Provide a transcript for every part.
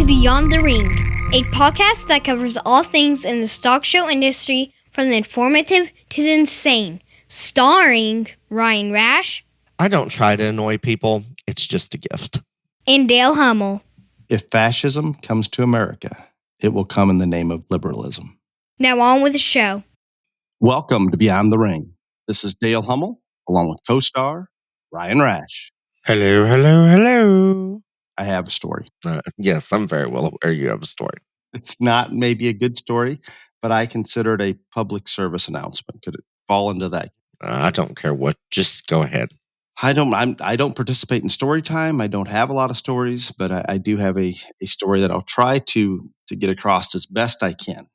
Beyond the Ring, a podcast that covers all things in the stock show industry from the informative to the insane, starring Ryan Rash. I don't try to annoy people. It's just a gift. And Dale Hummel. If fascism comes to America, it will come in the name of liberalism. Now on with the show. Welcome to Beyond the Ring. This is Dale Hummel, along with co-star Ryan Rash. Hello. I have a story. Yes, I'm very well aware you have a story. It's not maybe a good story, but I consider it a public service announcement. Could it fall into that? I don't care what. Just go ahead. I don't participate in story time. I don't have a lot of stories, but I do have a story that I'll try to get across as best I can.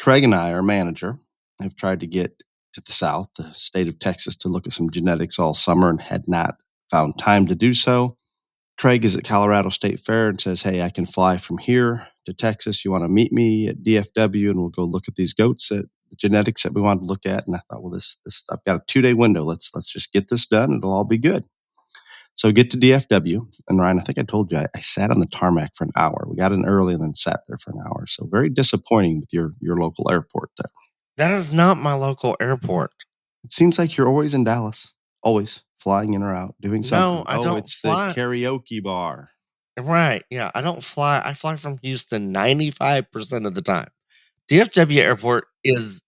Craig and I, our manager, have tried to get to the South, the state of Texas, to look at some genetics all summer and had not found time to do so. Craig is at Colorado State Fair and says, hey, I can fly from here to Texas. You want to meet me at DFW and we'll go look at these goats, at the genetics that we wanted to look at. And I thought, well, this I've got a 2-day window. Let's just get this done. It'll all be good. So get to DFW. And Ryan, I think I told you, I sat on the tarmac for an hour. We got in early and then sat there for an hour. So very disappointing with your local airport there. That is not my local airport. It seems like you're always in Dallas. Always flying in or out, doing something. No, I don't It's fly. the karaoke bar. Right. Yeah, I don't fly. I fly from Houston 95% of the time. DFW Airport is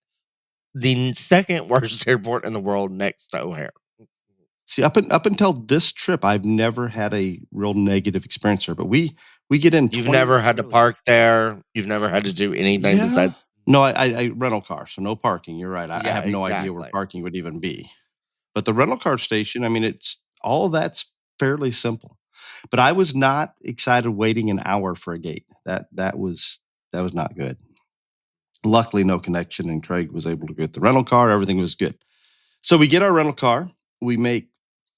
the second worst airport in the world next to O'Hare. See, up until this trip, I've never had a real negative experience there. But we get in. You've never had to park there. You've never had to do anything besides. No, I rental car, so no parking. You're right. I have no idea where parking would even be. But the rental car station, I mean, it's all of that's fairly simple. But I was not excited waiting an hour for a gate. That was not good. Luckily, no connection, and Craig was able to get the rental car. Everything was good. So we get our rental car. We make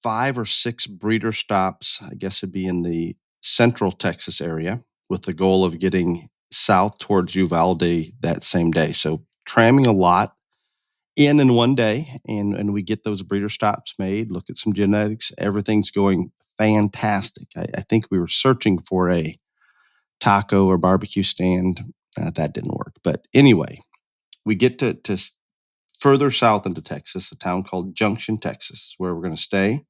5 or 6 breeder stops. I guess it'd be in the central Texas area with the goal of getting south towards Uvalde that same day. So tramming a lot in one day, and we get those breeder stops made, look at some genetics. Everything's going fantastic. I think we were searching for a taco or barbecue stand. That didn't work. But anyway, we get to further south into Texas, a town called Junction, Texas, where we're going to stay.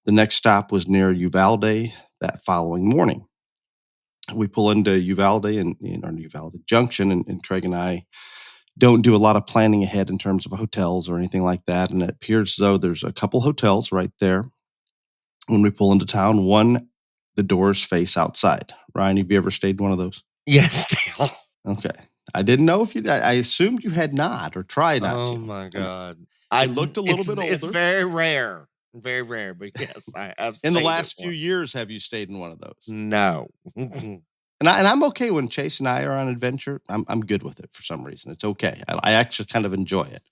The next stop was near Uvalde that following morning. We pull into Uvalde and Uvalde Junction, and Craig and I don't do a lot of planning ahead in terms of hotels or anything like that. And it appears as though there's a couple hotels right there. When we pull into town, one, the doors face outside. Ryan, have you ever stayed in one of those? Yes, Dale. Okay. I didn't know if you. I assumed you had not or tried not to. Oh my God! I looked a little bit older. It's very rare, but yes, I have. In the last few years, have you stayed in one of those? No. And I'm okay when Chase and I are on adventure. I'm good with it for some reason. It's okay. I actually kind of enjoy it.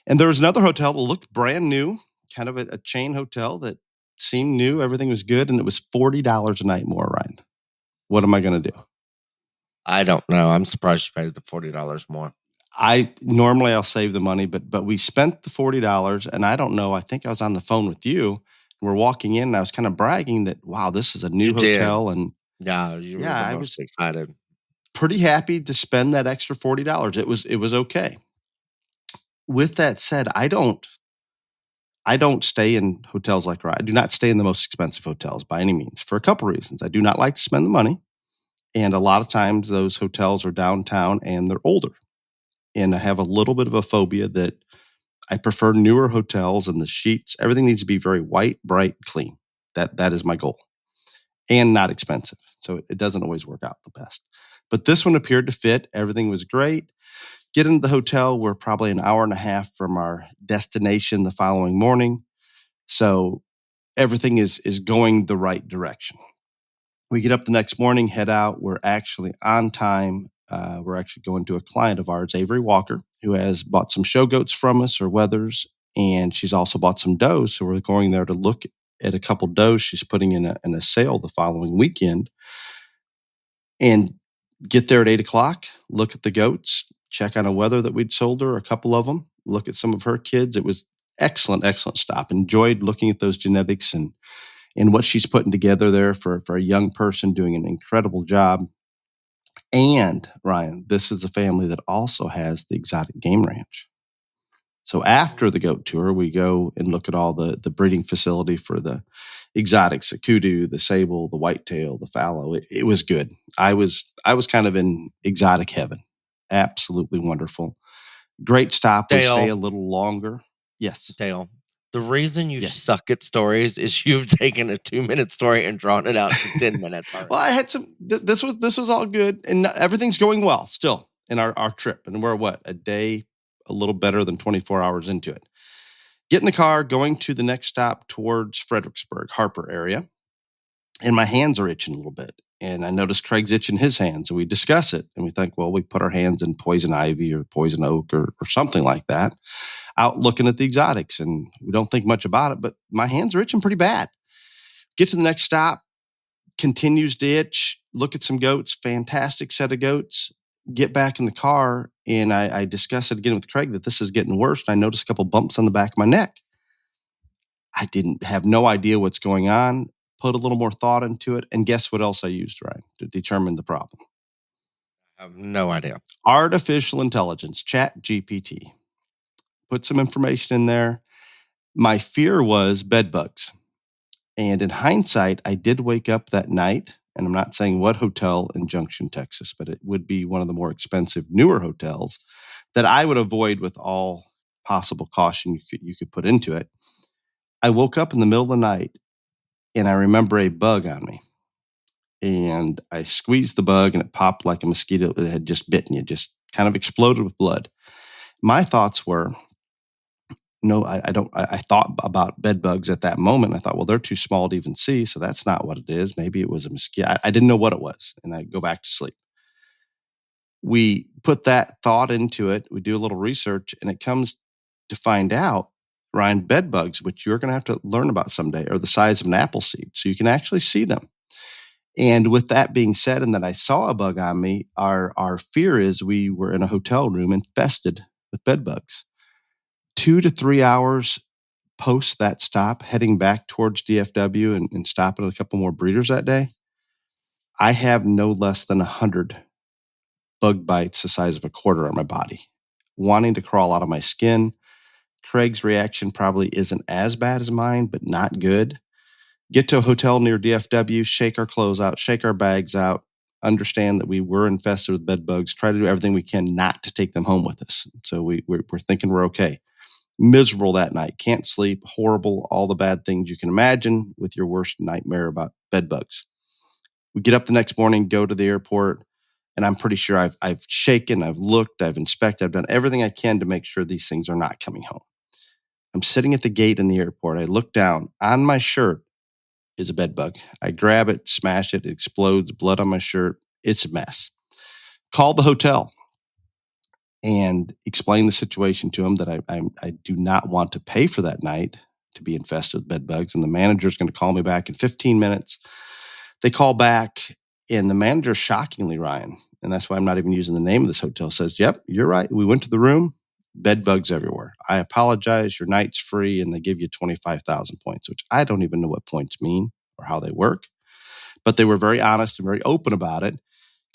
And there was another hotel that looked brand new, kind of a chain hotel that seemed new. Everything was good, and it was $40 a night more, Ryan. What am I going to do? I don't know. I'm surprised you paid the $40 more. I'll save the money, but we spent the $40, and I don't know. I think I was on the phone with you. We're walking in, and I was kind of bragging that, wow, this is a new hotel, and I was excited. Pretty happy to spend that extra $40. It was okay. With that said, I don't stay in hotels like Ryan. I do not stay in the most expensive hotels by any means for a couple reasons. I do not like to spend the money. And a lot of times those hotels are downtown and they're older. And I have a little bit of a phobia that I prefer newer hotels, and the sheets, everything needs to be very white, bright, clean. That is my goal. And not expensive. So it doesn't always work out the best. But this one appeared to fit. Everything was great. Get into the hotel. We're probably an hour and a half from our destination the following morning. So everything is going the right direction. We get up the next morning, head out. We're actually on time. We're actually going to a client of ours, Avery Walker, who has bought some show goats from us, or wethers, and she's also bought some does. So we're going there to look at a couple does she's putting in a sale the following weekend, and get there at 8:00, look at the goats, check on a wether that we'd sold her, a couple of them, look at some of her kids. It was excellent stop. Enjoyed looking at those genetics and and what she's putting together there for a young person doing an incredible job. And Ryan, this is a family that also has the exotic game ranch. So after the goat tour, we go and look at all the breeding facility for the exotics, the kudu, the sable, the whitetail, the fallow. It was good. I was kind of in exotic heaven. Absolutely wonderful. Great stop. Dale, we stay a little longer. Yes. Dale, the reason you suck at stories is you've taken a 2-minute story and drawn it out to 10 minutes. Well, I had some, this was all good, and everything's going well still in our trip. And we're a day, a little better than 24 hours into it. Get in the car, going to the next stop towards Fredericksburg, Harper area. And my hands are itching a little bit. And I notice Craig's itching his hands. And we discuss it. And we think, well, we put our hands in poison ivy or poison oak or something like that, out looking at the exotics. And we don't think much about it. But my hands are itching pretty bad. Get to the next stop, continues to itch, look at some goats, fantastic set of goats. Get back in the car, and I discuss it again with Craig that this is getting worse. And I noticed a couple bumps on the back of my neck. I didn't have no idea what's going on, put a little more thought into it. And guess what else I used, Ryan, to determine the problem? I have no idea. Artificial intelligence, ChatGPT. Put some information in there. My fear was bed bugs. And in hindsight, I did wake up that night, and I'm not saying what hotel in Junction, Texas, but it would be one of the more expensive, newer hotels that I would avoid with all possible caution you could put into it. I woke up in the middle of the night, and I remember a bug on me. And I squeezed the bug, and it popped like a mosquito that had just bitten you, just kind of exploded with blood. My thoughts were, no, I don't. I thought about bed bugs at that moment. I thought, well, they're too small to even see, so that's not what it is. Maybe it was a mosquito. I didn't know what it was, and I go back to sleep. We put that thought into it. We do a little research, and it comes to find out, Ryan, bed bugs, which you're going to have to learn about someday, are the size of an apple seed, so you can actually see them. And with that being said, and that I saw a bug on me, our fear is we were in a hotel room infested with bed bugs. 2 to 3 hours post that stop, heading back towards DFW and stopping at a couple more breeders that day, I have no less than 100 bug bites the size of a quarter on my body, wanting to crawl out of my skin. Craig's reaction probably isn't as bad as mine, but not good. Get to a hotel near DFW, shake our clothes out, shake our bags out, understand that we were infested with bed bugs, try to do everything we can not to take them home with us. So we're thinking we're okay. Miserable that night, can't sleep, horrible, all the bad things you can imagine with your worst nightmare about bed bugs. We get up the next morning, go to the airport, and I'm pretty sure I've shaken, I've looked, I've inspected, I've done everything I can to make sure these things are not coming home. I'm sitting at the gate in the airport. I look down. On my shirt is a bed bug. I grab it, smash it, it explodes, blood on my shirt. It's a mess. Call the hotel and explain the situation to them that I do not want to pay for that night to be infested with bed bugs. And the manager's going to call me back in 15 minutes. They call back, and the manager, shockingly, Ryan, and that's why I'm not even using the name of this hotel, says, yep, you're right. We went to the room, bed bugs everywhere. I apologize. Your night's free. And they give you 25,000 points, which I don't even know what points mean or how they work. But they were very honest and very open about it.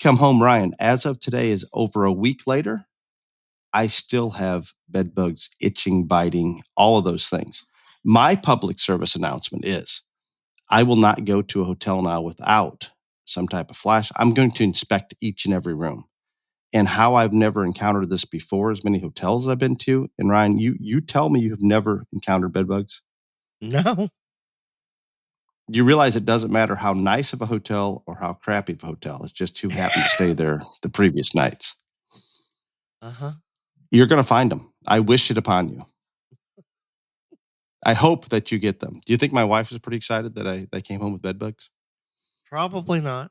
Come home, Ryan. As of today is over a week later. I still have bed bugs, itching, biting, all of those things. My public service announcement is I will not go to a hotel now without some type of flash. I'm going to inspect each and every room. And how I've never encountered this before, as many hotels I've been to. And Ryan, you tell me you have never encountered bed bugs? No. You realize it doesn't matter how nice of a hotel or how crappy of a hotel. It's just who happened to stay there the previous nights. Uh-huh. You're going to find them. I wish it upon you. I hope that you get them. Do you think my wife is pretty excited that I came home with bed bugs? Probably not.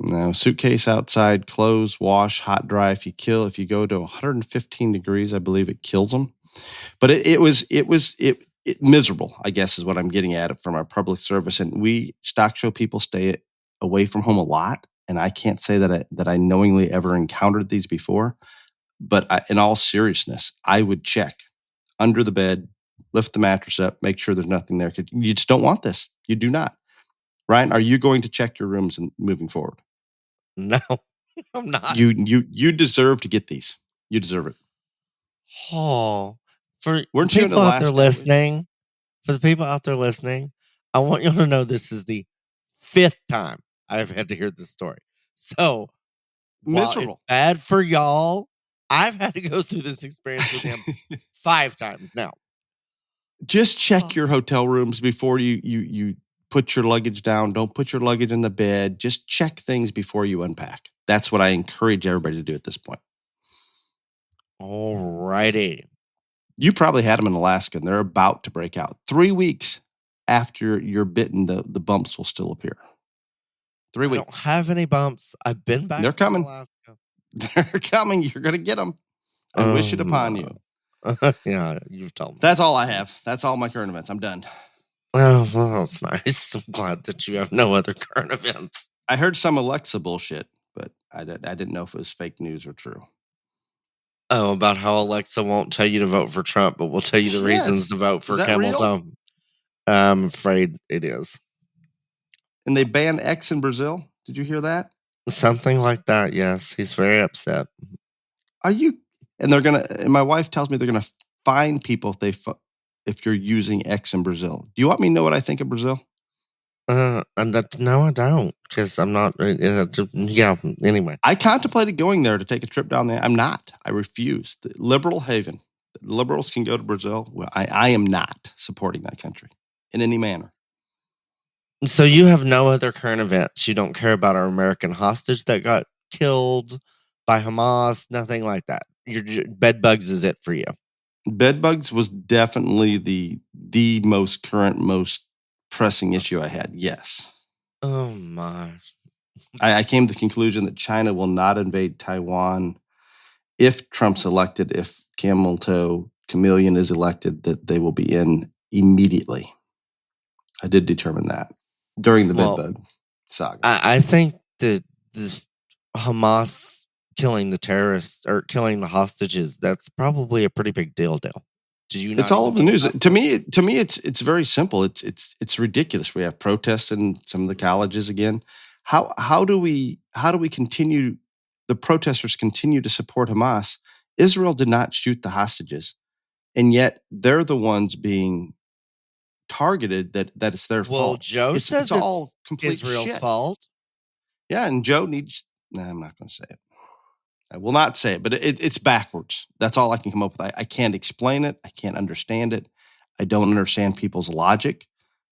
No, suitcase outside, clothes, wash, hot, dry. If you go to 115 degrees, I believe it kills them. But it was miserable, I guess, is what I'm getting at from our public service. And we stock show people stay away from home a lot. And I can't say that I knowingly ever encountered these before. But in all seriousness, I would check under the bed, lift the mattress up, make sure there's nothing there. You just don't want this. You do not. Ryan, are you going to check your rooms and moving forward? No, I'm not. You deserve to get these. You deserve it. Oh, for Weren't you in people out there Alaska? listening, for the people out there listening, I want you to know this is the 5th time I've had to hear this story. So, while it's Miserable. bad for y'all, I've had to go through this experience with him 5 times now. Just check your hotel rooms before you put your luggage down. Don't put your luggage in the bed. Just check things before you unpack. That's what I encourage everybody to do at this point. Alrighty. You probably had them in Alaska, and they're about to break out. 3 weeks after you're bitten, the bumps will still appear. 3 weeks. I don't have any bumps. I've been back. They're coming. Alaska. They're coming. You're going to get them. I wish it upon you. Yeah, you've told me. That's all I have. That's all my current events. I'm done. Oh, well, that's nice. I'm glad that you have no other current events. I heard some Alexa bullshit, but I didn't know if it was fake news or true. Oh, about how Alexa won't tell you to vote for Trump, but will tell you the reasons to vote for Hamilton. I'm afraid it is. And they banned X in Brazil. Did you hear that? Something like that, yes. He's very upset. Are you? And they're going to, and my wife tells me they're going to fine people if you're using X in Brazil. Do you want me to know what I think of Brazil? No, I don't, because I'm not. Yeah. Anyway, I contemplated going there to take a trip down there. I'm not. I refuse. The liberal haven. The liberals can go to Brazil. Well, I am not supporting that country in any manner. So you have no other current events. You don't care about our American hostage that got killed by Hamas. Nothing like that. Your bedbugs is it for you. Bedbugs was definitely the most current, most pressing issue I had. Yes. Oh my. I came to the conclusion that China will not invade Taiwan if Trump's elected, if Chameleon is elected, that they will be in immediately. I did determine that during the bedbug saga. I think that this Hamas killing the terrorists or killing the hostages, that's probably a pretty big deal. Did you? It's all over the news. To me, it's very simple. It's ridiculous. We have protests in some of the colleges again. How do we continue? The protesters continue to support Hamas. Israel did not shoot the hostages, and yet they're the ones being targeted. That it's their fault. Well, Joe says it's all complete Israel's fault. Yeah, and Joe needs. No, I'm not going to say it. I will not say it, but it's backwards. That's all I can come up with. I can't explain it. I can't understand it. I don't understand people's logic,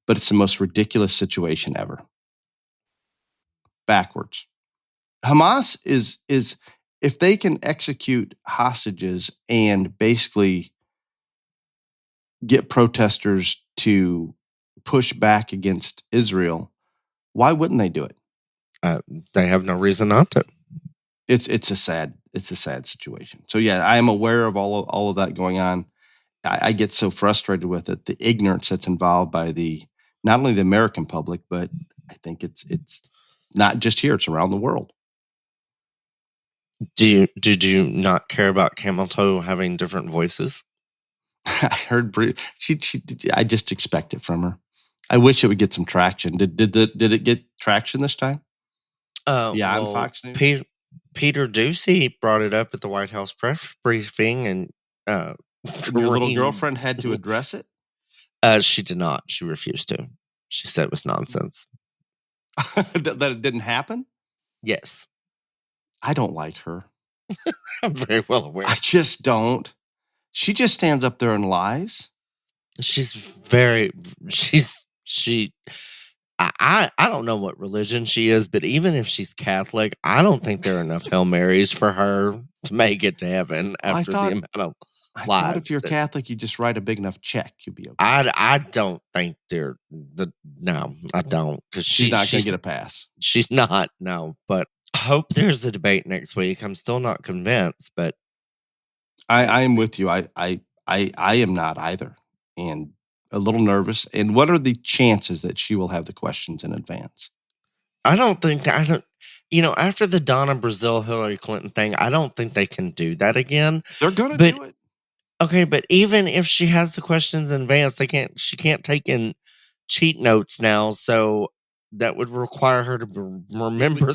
but it's the most ridiculous situation ever. Backwards. Hamas is if they can execute hostages and basically get protesters to push back against Israel, why wouldn't they do it? They have no reason not to. It's a sad situation. So yeah, I am aware of all of that going on. I get so frustrated with it, the ignorance that's involved by not only the American public, but I think it's not just here; it's around the world. Did you not care about Camel Toe having different voices? I heard she. I just expect it from her. I wish it would get some traction. Did it get traction this time? On Fox News. Peter Doocy brought it up at the White House press briefing, and your little girlfriend had to address it. She did not. She refused to. She said it was nonsense. That it didn't happen? Yes. I don't like her. I'm very well aware. I just don't. She just stands up there and lies. I don't know what religion she is, but even if she's Catholic, I don't think there are enough Hail Marys for her to make it to heaven after the amount of lies. I thought if you're Catholic, you just write a big enough check, you'll be okay. I don't think no, I don't, because she's not going to get a pass. She's not, no, but I hope there's a debate next week. I'm still not convinced, but I am with you. I am not either, and a little nervous. And what are the chances that she will have the questions in advance? After the Donna Brazile Hillary Clinton thing, I don't think they can do that again. They're going to do it. Okay, but even if she has the questions in advance, she can't take in cheat notes now, so that would require her to remember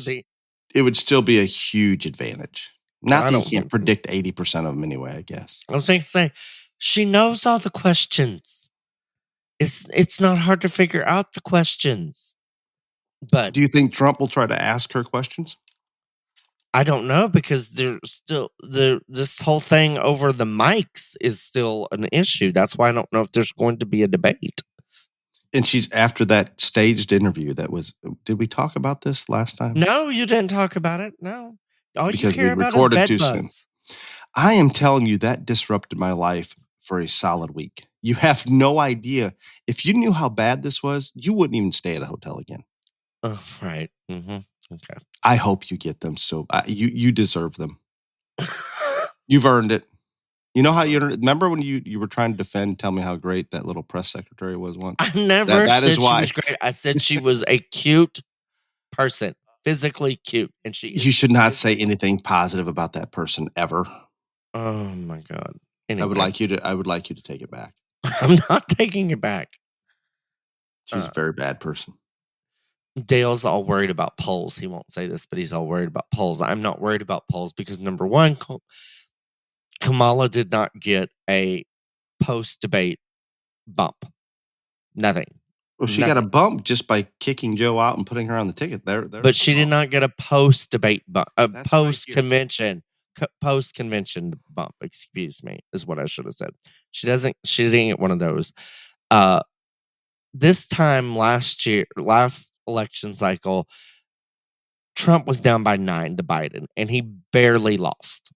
it would still be a huge advantage. Not that you can't so. predict 80% of them anyway, I guess. I was going to say, she knows all the questions. It's not hard to figure out the questions. But do you think Trump will try to ask her questions? I don't know, because there's still this whole thing over the mics is still an issue. That's why I don't know if there's going to be a debate. And she's after that staged interview that was. Did we talk about this last time? No, you didn't talk about it. No, all because you care we about recorded is bed too bugs. soon. I am telling you, that disrupted my life for a solid week. You have no idea. If you knew how bad this was, you wouldn't even stay at a hotel again. Oh, right. Mm-hmm. Okay. I hope you get them. So you deserve them. You've earned it. You know how you remember when you were trying to defend, tell me how great that little press secretary was once? I never said she was great. I said she was a cute person, physically cute. And you should not say anything positive about that person ever. Oh my God. Anyway. I would like you to take it back. I'm not taking it back. She's a very bad person. Dale's all worried about polls. He won't say this, but he's all worried about polls. I'm not worried about polls because, number one, Kamala did not get a post-debate bump. Nothing. Well, she got a bump just by kicking Joe out and putting her on the ticket. But she did not get a post-debate bump. A post-convention bump, excuse me, is what I should have said. She didn't get one of those. This time last election cycle, Trump was down by 9 to Biden, and he barely lost.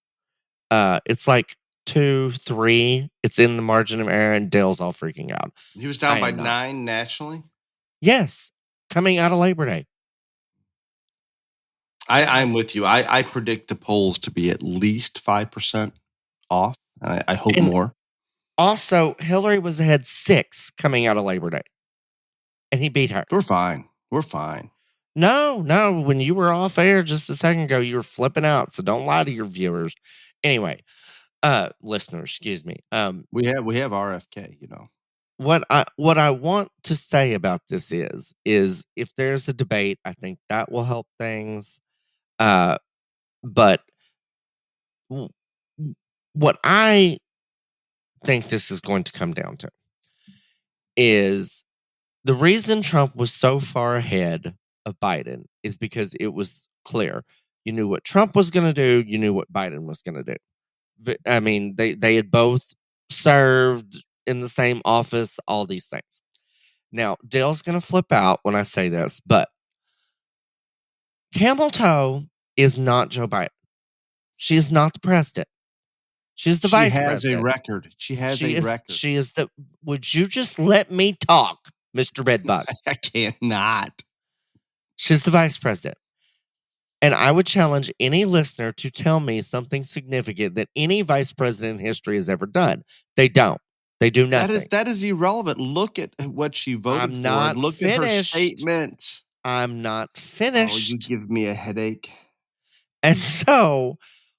It's like 2-3. It's in the margin of error, and Dale's all freaking out. He was down by 9 nationally? Yes, coming out of Labor Day. I'm with you. I predict the polls to be at least 5% off. I hope more. Also, Hillary was ahead 6 coming out of Labor Day, and he beat her. We're fine. We're fine. No. When you were off air just a second ago, you were flipping out. So don't lie to your viewers. Anyway, listeners, excuse me. We have RFK. You know what I want to say about this is if there's a debate, I think that will help things. But what I think this is going to come down to is the reason Trump was so far ahead of Biden is because it was clear. You knew what Trump was going to do. You knew what Biden was going to do. I mean, they had both served in the same office, all these things. Now, Dale's going to flip out when I say this, but Camel Toe is not Joe Biden. She is not the president. She's the vice president. She has a record. She is the. Would you just let me talk, Mr. Bedbug? I cannot. She's the vice president. And I would challenge any listener to tell me something significant that any vice president in history has ever done. They don't. They do nothing. That is irrelevant. Look at what she voted for. Look at her statements. I'm not finished. Oh, you give me a headache. And so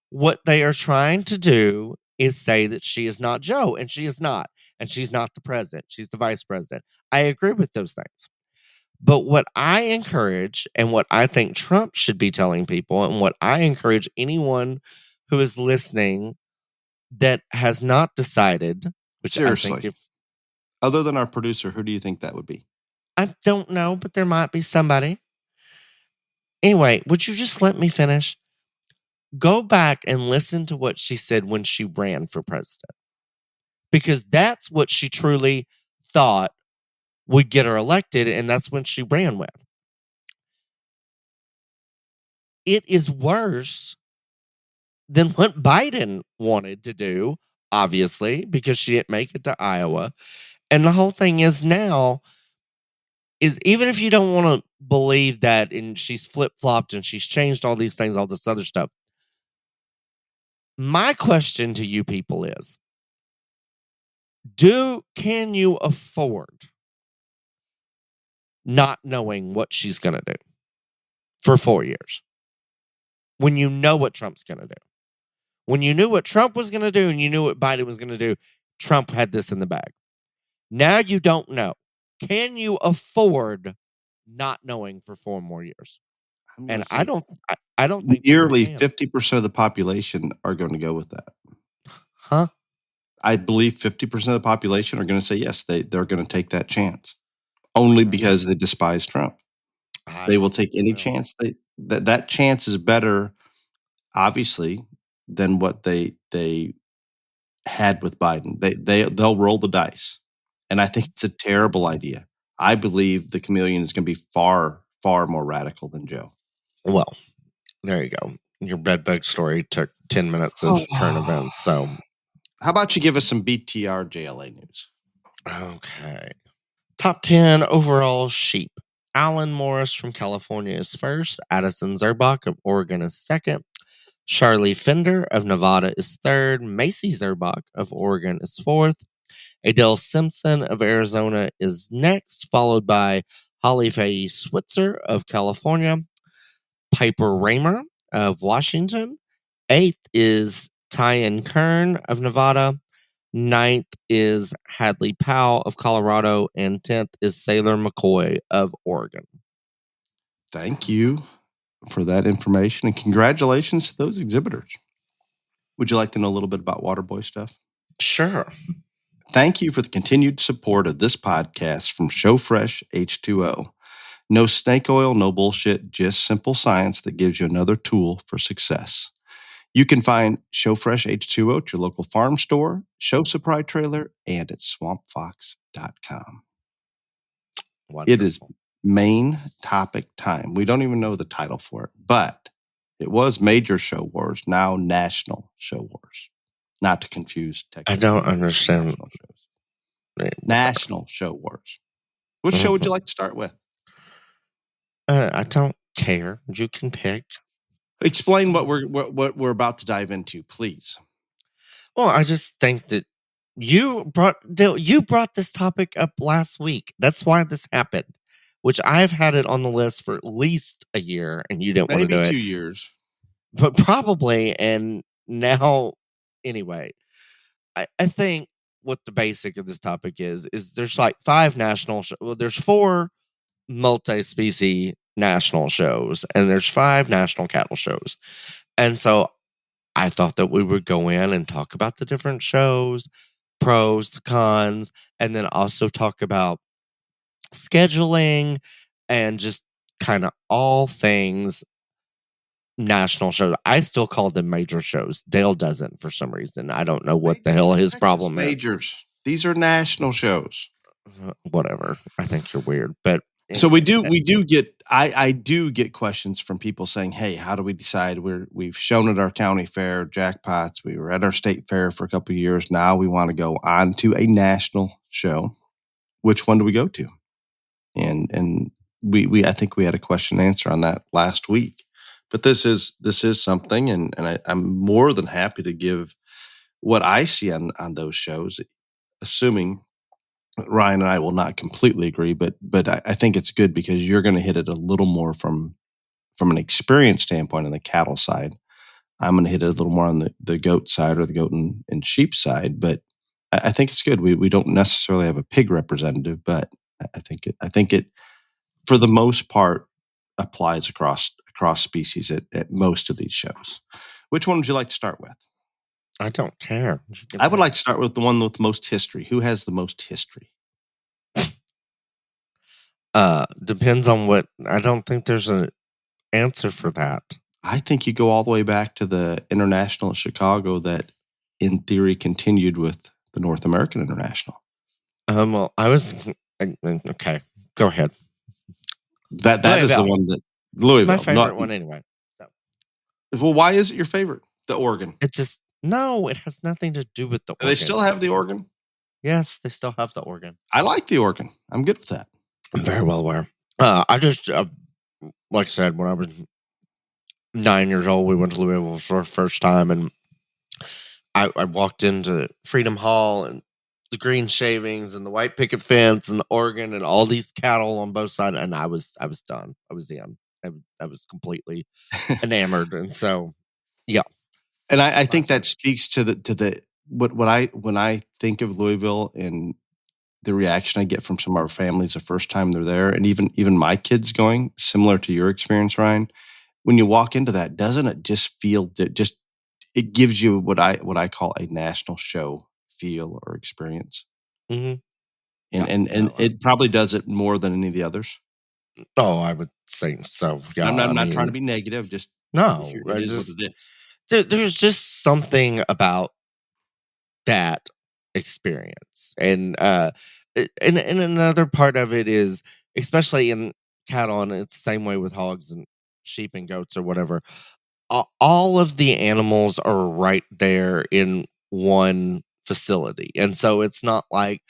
what they are trying to do is say that she is not Joe, and she is not. And she's not the president. She's the vice president. I agree with those things. But what I encourage and what I think Trump should be telling people, and what I encourage anyone who is listening that has not decided, which seriously, I think other than our producer, who do you think that would be? I don't know, but there might be somebody. Anyway, would you just let me finish? Go back and listen to what she said when she ran for president, because that's what she truly thought would get her elected, and that's when she ran with. It is worse than what Biden wanted to do, obviously, because she didn't make it to Iowa. And the whole thing is now, is even if you don't want to believe that, and she's flip-flopped and she's changed all these things, all this other stuff, my question to you people is, can you afford not knowing what she's going to do for 4 years when you know what Trump's going to do? When you knew what Trump was going to do and you knew what Biden was going to do, Trump had this in the bag. Now you don't know. can you afford not knowing for 4 more years? And I don't think nearly 50% of the population are going to go with that. Huh? I believe 50% of the population are going to say yes. They're going to take that chance only because they despise Trump. They will take any chance. That chance is better, obviously, than what they had with Biden. They'll roll the dice, and I think it's a terrible idea. I believe the chameleon is going to be far more radical than Joe. Well, there you go. Your bedbug story took 10 minutes of current events. So, how about you give us some BTR JLA news? Okay. Top 10 overall sheep. Alan Morris from California is first. Addison Zerbach of Oregon is second. Charlie Fender of Nevada is third. Macy Zerbach of Oregon is fourth. Adele Simpson of Arizona is next, followed by Holly Faye Switzer of California. Piper Raymer of Washington. Eighth is Tyan Kern of Nevada. Ninth is Hadley Powell of Colorado. And 10th is Sailor McCoy of Oregon. Thank you for that information, and congratulations to those exhibitors. Would you like to know a little bit about Waterboy stuff? Sure. Thank you for the continued support of this podcast from ShowFresh H2O. No snake oil, no bullshit, just simple science that gives you another tool for success. You can find ShowFresh H2O at your local farm store, Show Supply Trailer, and at swampfox.com. Wonderful. It is main topic time. We don't even know the title for it, but it was Major Show Wars, now National Show Wars. Not to confuse Texas. I don't understand. National shows. National Show Wars. What show would you like to start with? I don't care. You can pick. Explain what we're about to dive into, please. Well, I just think that you brought this topic up last week. That's why this happened. Which I've had it on the list for at least a year, and you didn't want to do it. Maybe 2 years, but probably. And now, anyway, I think what the basic of this topic is there's like 5 national well, there's 4 multi-species national shows, and there's 5 national cattle shows. And so I thought that we would go in and talk about the different shows, pros, the cons, and then also talk about scheduling and just kind of all things national shows. I still call them major shows. Dale doesn't for some reason. I don't know what the hell his problem is. Majors. These are national shows. Whatever. I think you're weird, but anyway, so we do get. I do get questions from people saying, "Hey, how do we decide? We've shown at our county fair jackpots. We were at our state fair for a couple of years. Now we want to go on to a national show. Which one do we go to?" And we I think we had a question and answer on that last week. But this is something, and I'm more than happy to give what I see on those shows, assuming Ryan and I will not completely agree, but I think it's good because you're going to hit it a little more from an experience standpoint on the cattle side. I'm going to hit it a little more on the goat side or the goat and sheep side, but I think it's good. We don't necessarily have a pig representative, but I think it for the most part applies across species at most of these shows. Which one would you like to start with? I don't care. I would like to start with the one with the most history. Who has the most history? Depends on what. I don't think there's an answer for that. I think you go all the way back to the International at Chicago that, in theory, continued with the North American International. Well, I was okay. Go ahead. That is the one that Louisville. It's my favorite one anyway. So. Well, why is it your favorite? The Oregon. It has nothing to do with the Oregon. They still have the Oregon? Yes, they still have the Oregon. I like the Oregon. I'm good with that. I'm very well aware. I just, like I said, when I was 9 years old, we went to Louisville for the first time, and I walked into Freedom Hall and the green shavings and the white picket fence and the Oregon and all these cattle on both sides, and I was done. I was in. I was completely enamored, and so yeah. And I think that speaks to the when I think of Louisville and the reaction I get from some of our families the first time they're there, and even my kids going, similar to your experience, Ryan. When you walk into that, doesn't it just feel it gives you what I call a national show feel or experience, Mm-hmm. and it probably does it more than any of the others. Oh, I would say so. Yeah, I'm not trying to be negative. Just no, it is what it is. There's just something about that experience, and another part of it is, especially in cattle, and it's the same way with hogs and sheep and goats or whatever. All of the animals are right there in one facility, and so it's not like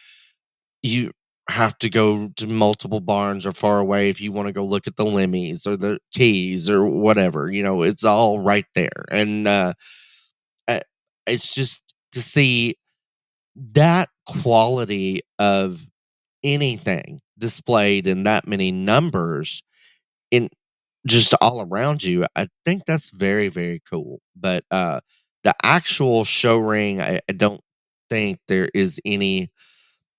you have to go to multiple barns or far away if you want to go look at the limmies or the keys or whatever. It's all right there, and uh, it's just to see that quality of anything displayed in that many numbers in just all around you. I think that's very, very cool. But the actual show ring, I don't think there is any,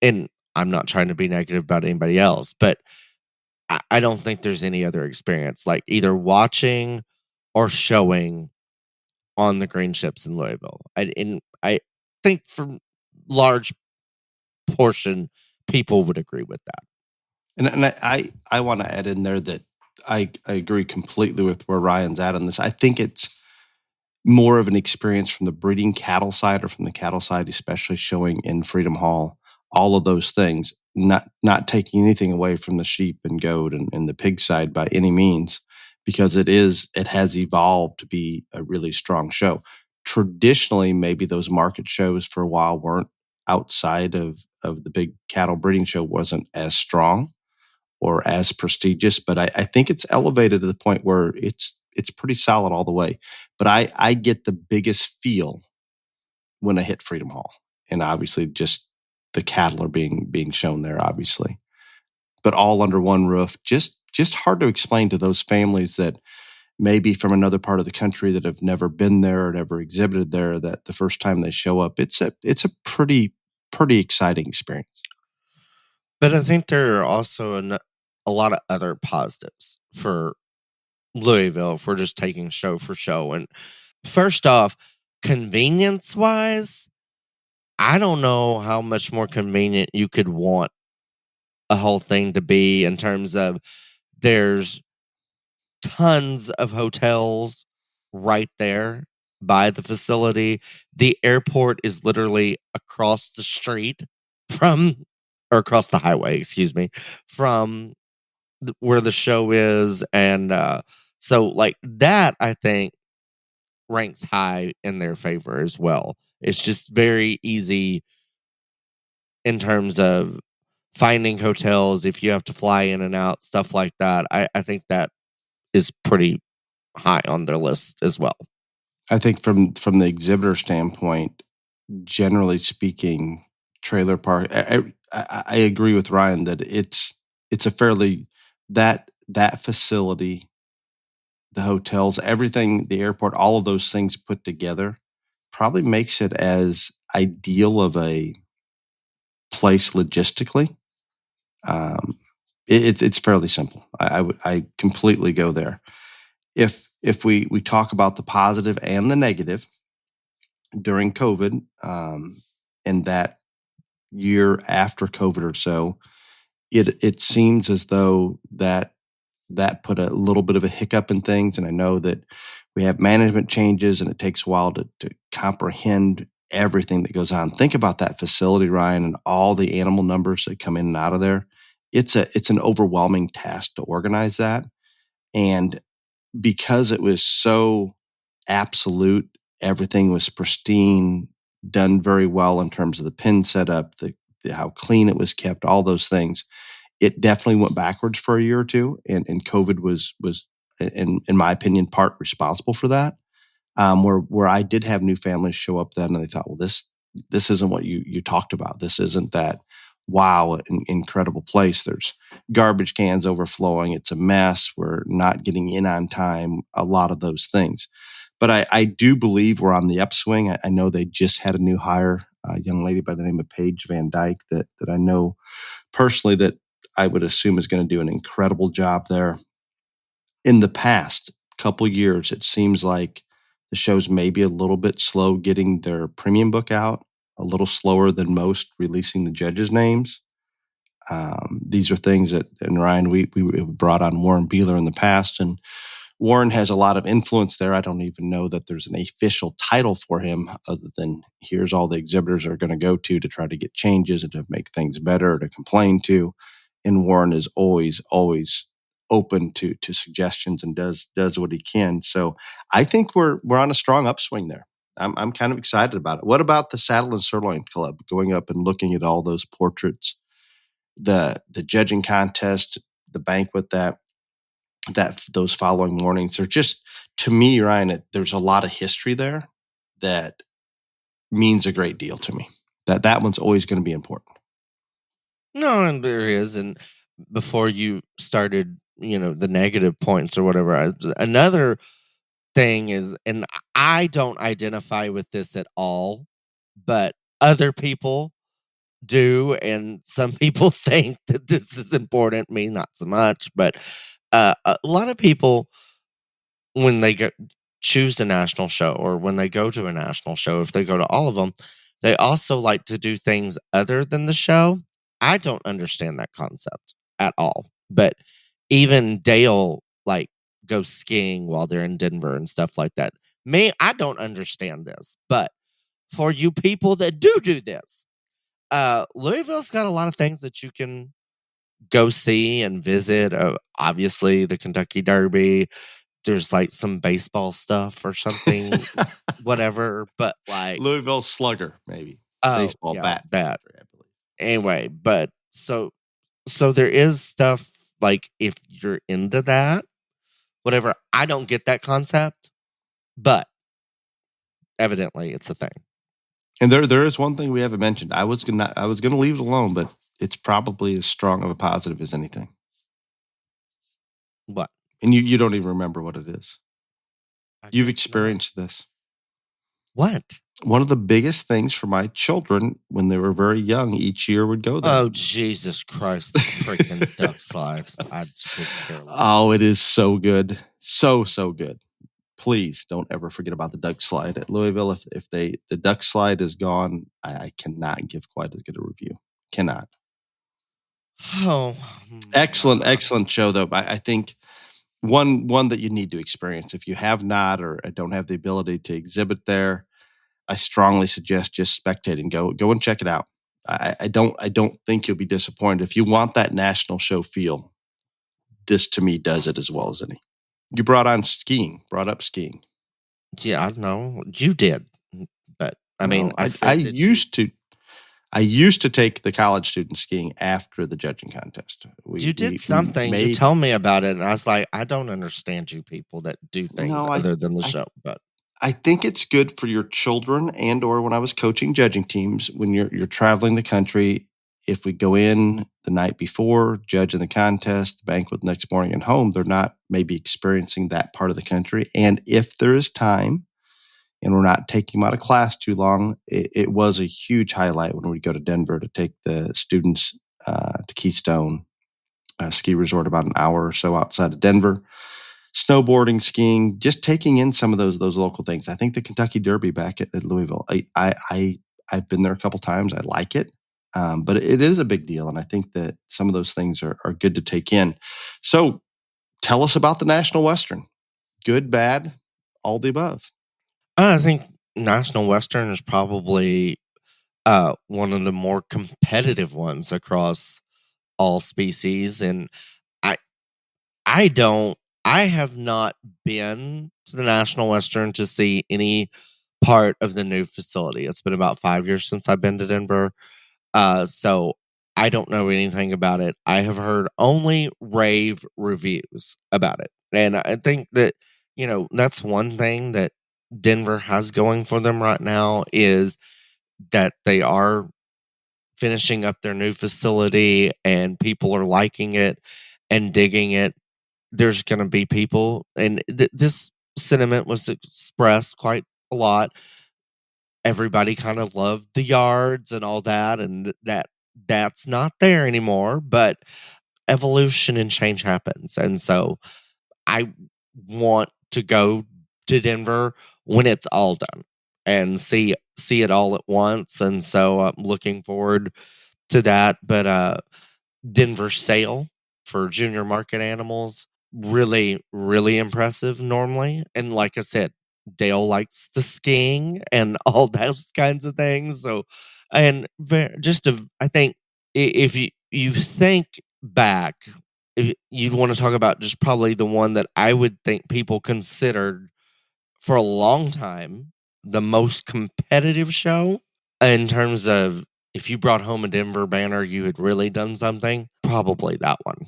and I'm not trying to be negative about anybody else, but I don't think there's any other experience like either watching or showing on the green ships in Louisville. I think for large portion, people would agree with that. And I want to add in there that I agree completely with where Ryan's at on this. I think it's more of an experience from the breeding cattle side or from the cattle side, especially showing in Freedom Hall, all of those things, not taking anything away from the sheep and goat and the pig side by any means, because it has evolved to be a really strong show. Traditionally, maybe those market shows for a while weren't outside of the big cattle breeding show wasn't as strong or as prestigious, but I think it's elevated to the point where it's pretty solid all the way. But I get the biggest feel when I hit Freedom Hall, and obviously just the cattle are being shown there, obviously, but all under one roof. Just hard to explain to those families that maybe from another part of the country that have never been there or never exhibited there, that the first time they show up, it's a pretty exciting experience. But I think there are also a lot of other positives for Louisville if we're just taking show for show. And first off, convenience wise, I don't know how much more convenient you could want a whole thing to be in terms of there's tons of hotels right there by the facility. The airport is literally across the street or across the highway, excuse me, from where the show is. And so, like, that, I think, ranks high in their favor as well. It's just very easy in terms of finding hotels if you have to fly in and out, stuff like that. I think that is pretty high on their list as well. I think from the exhibitor standpoint, generally speaking, trailer park. I agree with Ryan that it's a fairly that facility, the hotels, everything, the airport, all of those things put together probably makes it as ideal of a place logistically. It's fairly simple. I completely go there. If we talk about the positive and the negative during COVID, and that year after COVID or so, it seems as though that put a little bit of a hiccup in things. And I know that we have management changes and it takes a while to comprehend everything that goes on. Think about that facility, Ryan, and all the animal numbers that come in and out of there. It's an overwhelming task to organize that. And because it was so absolute, everything was pristine, done very well in terms of the pen setup, how clean it was kept, all those things. It definitely went backwards for a year or two, and COVID was in my opinion part responsible for that. Where I did have new families show up then, and they thought, well, this isn't what you talked about. This isn't that wow, incredible place. There's garbage cans overflowing. It's a mess. We're not getting in on time. A lot of those things. But I do believe we're on the upswing. I know they just had a new hire a young lady by the name of Paige Van Dyke that I know personally that I would assume is going to do an incredible job there. In the past couple years, it seems like the show's maybe a little bit slow getting their premium book out, a little slower than most releasing the judges' names. These are things that, and Ryan, we brought on Warren Beeler in the past, and Warren has a lot of influence there. I don't even know that there's an official title for him other than here's all the exhibitors are going to go to try to get changes and to make things better, to complain to. And Warren is always open to suggestions and does what he can. So I think we're on a strong upswing there. I'm kind of excited about it. What about the Saddle and Sirloin Club, going up and looking at all those portraits, the judging contest, the banquet that those following mornings are just, to me, Ryan, there's a lot of history there that means a great deal to me. That one's always going to be important. No, and there is. And before you started, the negative points or whatever, another thing is, and I don't identify with this at all, but other people do, and some people think that this is important. Me, not so much, but a lot of people, when they choose a national show or when they go to a national show, if they go to all of them, they also like to do things other than the show. I don't understand that concept at all. But even Dale goes skiing while they're in Denver and stuff like that. Me, I don't understand this. But for you people that do this, Louisville's got a lot of things that you can go see and visit. Obviously, the Kentucky Derby. There's some baseball stuff or something, whatever. But Louisville Slugger, maybe baseball bat. That I believe. Anyway, but so there is stuff if you're into that, whatever. I don't get that concept, but evidently it's a thing. And there is one thing we haven't mentioned. I was gonna leave it alone, but it's probably as strong of a positive as anything. What? And you don't even remember what it is. You've experienced this. What? One of the biggest things for my children when they were very young each year would go there. Oh, Jesus Christ. The freaking duck slide. I just couldn't care less. Oh, it is so good. So good. Please don't ever forget about the duck slide at Louisville. If the duck slide is gone, I cannot give quite as good a review. Cannot. Oh. Excellent show, though. I think one that you need to experience. If you have not or don't have the ability to exhibit there, I strongly suggest just spectate and go and check it out. I don't think you'll be disappointed. If you want that national show feel, this to me does it as well as any. You brought up skiing. Yeah, I know you did, but I used to take the college students skiing after the judging contest. You did something. You told me about it, and I was like, I don't understand you people that do things other than the show. But I think it's good for your children, and or when I was coaching judging teams, when you're traveling the country, if we go in the night before, judge in the contest, the banquet the next morning and home, they're not maybe experiencing that part of the country. And if there is time and we're not taking them out of class too long, it was a huge highlight when we go to Denver to take the students to Keystone Ski Resort, about an hour or so outside of Denver. Snowboarding, skiing, just taking in some of those local things. I think the Kentucky Derby back at Louisville, I've been there a couple times. I like it. But it is a big deal, and I think that some of those things are good to take in. So tell us about the National Western. Good, bad, all the above. I think National Western is probably one of the more competitive ones across all species. And I have not been to the National Western to see any part of the new facility. It's been about 5 years since I've been to Denver. So I don't know anything about it. I have heard only rave reviews about it. And I think that, that's one thing that Denver has going for them right now is that they are finishing up their new facility and people are liking it and digging it. There's going to be people, and this sentiment was expressed quite a lot everybody kind of loved the yards and all that, and that's not there anymore. But evolution and change happens, and so I want to go to Denver when it's all done and see it all at once. And so I'm looking forward to that. But Denver sale for junior market animals, really, really impressive normally. And like I said, Dale likes the skiing and all those kinds of things. So, and I think if you think back, if you'd want to talk about just probably the one that I would think people considered for a long time the most competitive show in terms of if you brought home a Denver banner, you had really done something. Probably that one.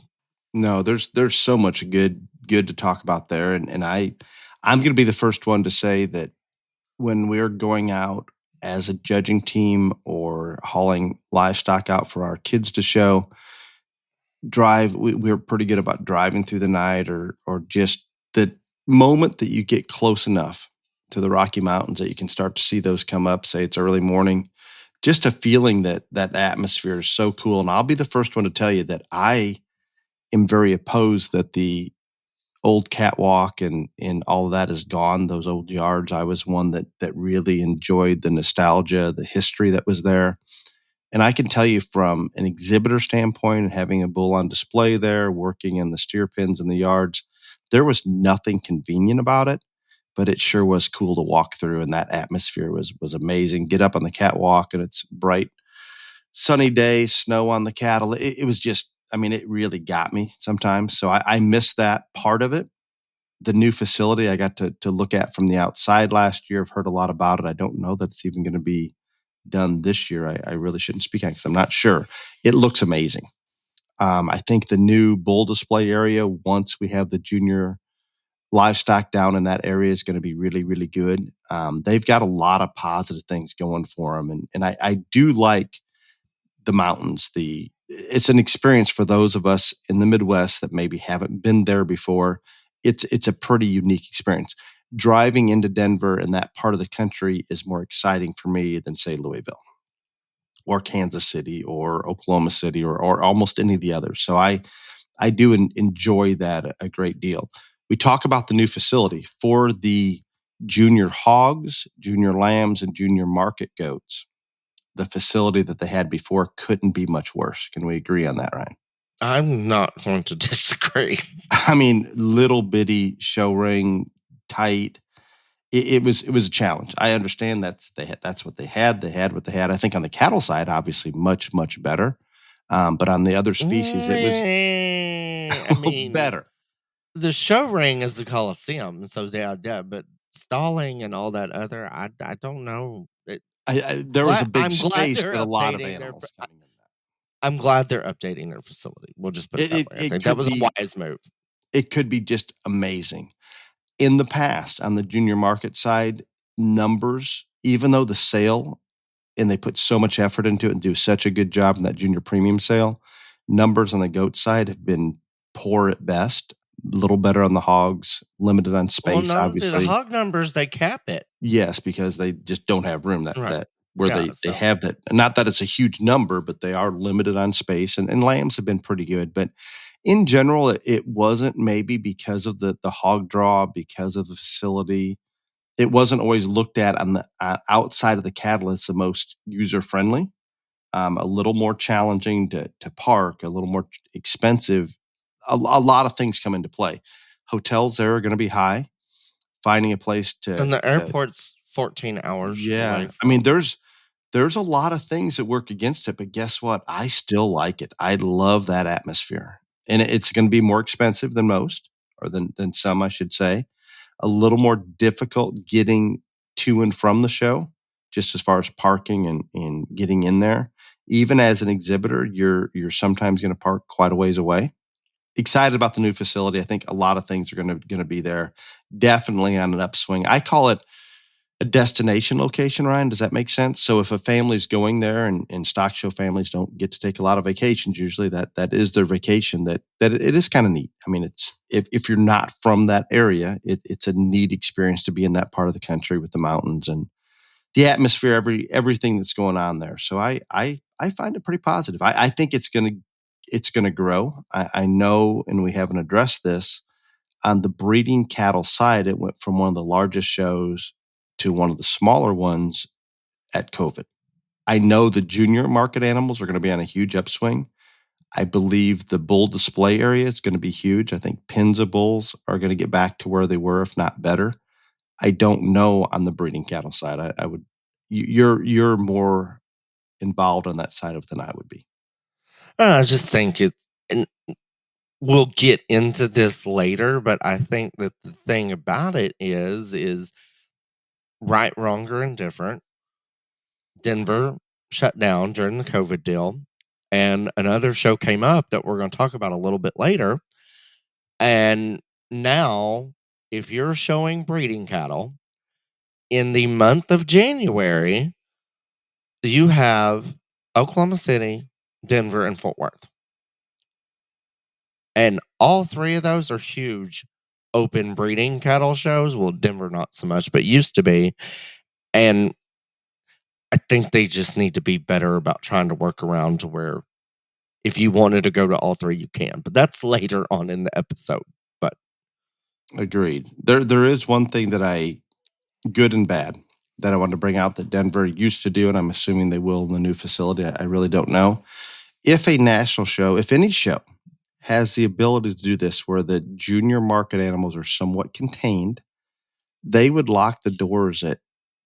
No, there's so much good to talk about there, and I'm going to be the first one to say that when we're going out as a judging team or hauling livestock out for our kids to show, we're pretty good about driving through the night or just the moment that you get close enough to the Rocky Mountains that you can start to see those come up, say it's early morning, just a feeling that atmosphere is so cool. And I'll be the first one to tell you that I am very opposed that the old catwalk and all of that is gone. Those old yards. I was one that really enjoyed the nostalgia, the history that was there. And I can tell you from an exhibitor standpoint and having a bull on display there, working in the steer pens and the yards, there was nothing convenient about it, but it sure was cool to walk through. And that atmosphere was amazing. Get up on the catwalk and it's bright, sunny day, snow on the cattle. It was just, I mean, it really got me sometimes. So I missed that part of it. The new facility I got to look at from the outside last year. I've heard a lot about it. I don't know that it's even going to be done this year. I really shouldn't speak on it because I'm not sure. It looks amazing. I think the new bull display area, once we have the junior livestock down in that area, is going to be really, really good. They've got a lot of positive things going for them. And I do like the mountains. It's an experience for those of us in the Midwest that maybe haven't been there before. It's a pretty unique experience. Driving into Denver and that part of the country is more exciting for me than, say, Louisville or Kansas City or Oklahoma City or almost any of the others. So I do enjoy that a great deal. We talk about the new facility for the junior hogs, junior lambs, and junior market goats. The facility that they had before couldn't be much worse. Can we agree on that, Ryan? I'm not going to disagree. I mean, little bitty show ring, tight. It was a challenge. I understand that's what they had. They had what they had. I think on the cattle side, obviously, much better. But on the other species, it was better. The show ring is the Coliseum, so yeah. But stalling and all that other, I don't know. There was a big space with a lot of animals coming in. I'm glad they're updating their facility. We'll just put it that way. I think that was a wise move. It could be just amazing. In the past, on the junior market side, numbers, even though the sale, and they put so much effort into it and do such a good job in that junior premium sale, numbers on the goat side have been poor at best. A little better on the hogs, limited on space, obviously. The hog numbers, they cap it. Yes, because they just don't have room they have that. Not that it's a huge number, but they are limited on space. And lambs have been pretty good. But in general, it wasn't maybe because of the hog draw, because of the facility. It wasn't always looked at on the outside of the cattle as the most user-friendly. A little more challenging to park, a little more expensive. A lot of things come into play. Hotels there are going to be high. Finding a place to... And the airport's 14 hours. Yeah. Away. I mean, there's a lot of things that work against it, but guess what? I still like it. I love that atmosphere. And it's going to be more expensive than most, or than some, I should say. A little more difficult getting to and from the show, just as far as parking and getting in there. Even as an exhibitor, you're sometimes going to park quite a ways away. Excited about the new facility. I think a lot of things are going to be there. Definitely on an upswing. I call it a destination location, Ryan. Does that make sense? So if a family's going there, and stock show families don't get to take a lot of vacations, usually that is their vacation, that it is kind of neat. I mean, it's if you're not from that area, it's a neat experience to be in that part of the country with the mountains and the atmosphere, everything that's going on there. So I find it pretty positive. I think it's gonna grow. I know, and we haven't addressed this on the breeding cattle side. It went from one of the largest shows to one of the smaller ones at COVID. I know the junior market animals are going to be on a huge upswing. I believe the bull display area is going to be huge. I think pins of bulls are going to get back to where they were, if not better. I don't know on the breeding cattle side. I would. You're more involved on that side of than I would be. I just think and we'll get into this later, but I think that the thing about it is right, wrong, or indifferent. Denver shut down during the COVID deal, and another show came up that we're going to talk about a little bit later. And now, if you're showing breeding cattle in the month of January, you have Oklahoma City, Denver, and Fort Worth. And all three of those are huge open breeding cattle shows. Well, Denver not so much, but used to be. And I think they just need to be better about trying to work around to where if you wanted to go to all three, you can. But that's later on in the episode. But agreed. There is one thing that good and bad, that I wanted to bring out that Denver used to do, and I'm assuming they will in the new facility. I really don't know. If a national show, if any show has the ability to do this where the junior market animals are somewhat contained, they would lock the doors at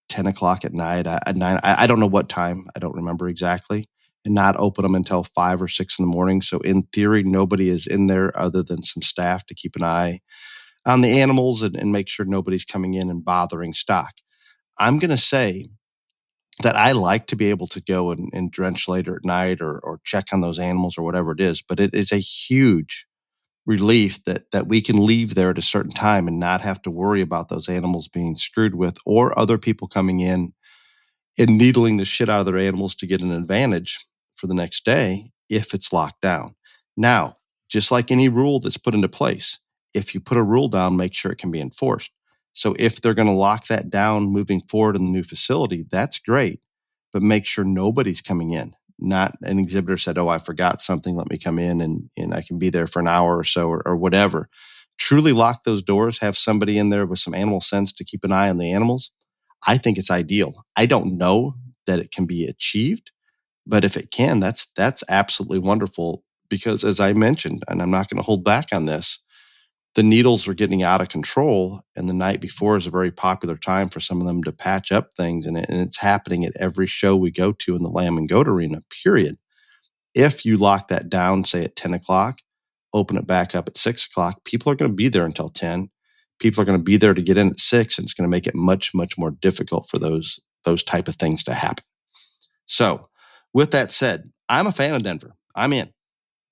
10 o'clock at night, at 9. I don't know what time. I don't remember exactly. And not open them until 5 or 6 in the morning. So in theory, nobody is in there other than some staff to keep an eye on the animals and make sure nobody's coming in and bothering stock. I'm going to say that I like to be able to go and drench later at night or check on those animals or whatever it is. But it is a huge relief that we can leave there at a certain time and not have to worry about those animals being screwed with or other people coming in and needling the shit out of their animals to get an advantage for the next day if it's locked down. Now, just like any rule that's put into place, if you put a rule down, make sure it can be enforced. So if they're going to lock that down moving forward in the new facility, that's great, but make sure nobody's coming in. Not an exhibitor said, oh, I forgot something, let me come in and I can be there for an hour or so or whatever. Truly lock those doors, have somebody in there with some animal sense to keep an eye on the animals. I think it's ideal. I don't know that it can be achieved, but if it can, that's absolutely wonderful because as I mentioned, and I'm not going to hold back on this, the needles are getting out of control, and the night before is a very popular time for some of them to patch up things, and it's happening at every show we go to in the Lamb and Goat Arena, period. If you lock that down, say at 10 o'clock, open it back up at 6 o'clock, people are going to be there until 10. People are going to be there to get in at 6, and it's going to make it much, much more difficult for those type of things to happen. So with that said, I'm a fan of Denver. I'm in.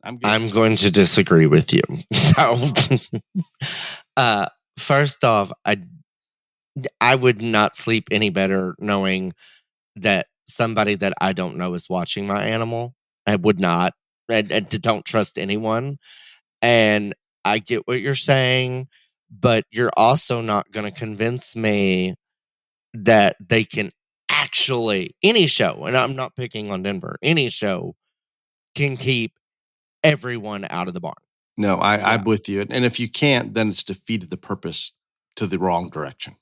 I'm going to disagree with you. So, first off, I would not sleep any better knowing that somebody that I don't know is watching my animal. I would not. I don't trust anyone. And I get what you're saying, but you're also not going to convince me that they can actually, any show, and I'm not picking on Denver, any show can keep everyone out of the barn. No, I'm with you. And if you can't, then it's defeated the purpose to the wrong direction.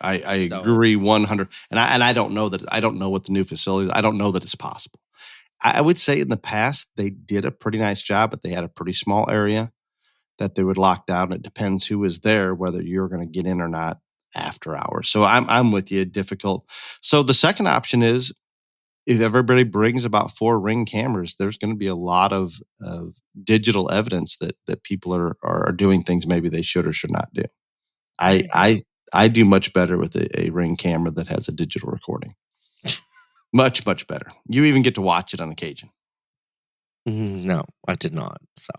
I agree 100. And I don't know that. I don't know what the new facility is. I don't know that it's possible. I would say in the past, they did a pretty nice job, but they had a pretty small area that they would lock down. It depends who is there, whether you're going to get in or not after hours. So I'm with you. Difficult. So the second option is, if everybody brings about 4 Ring cameras, there's going to be a lot of digital evidence that people are doing things maybe they should or should not do. I do much better with a Ring camera that has a digital recording. Much, much better. You even get to watch it on occasion. No, I did not. So,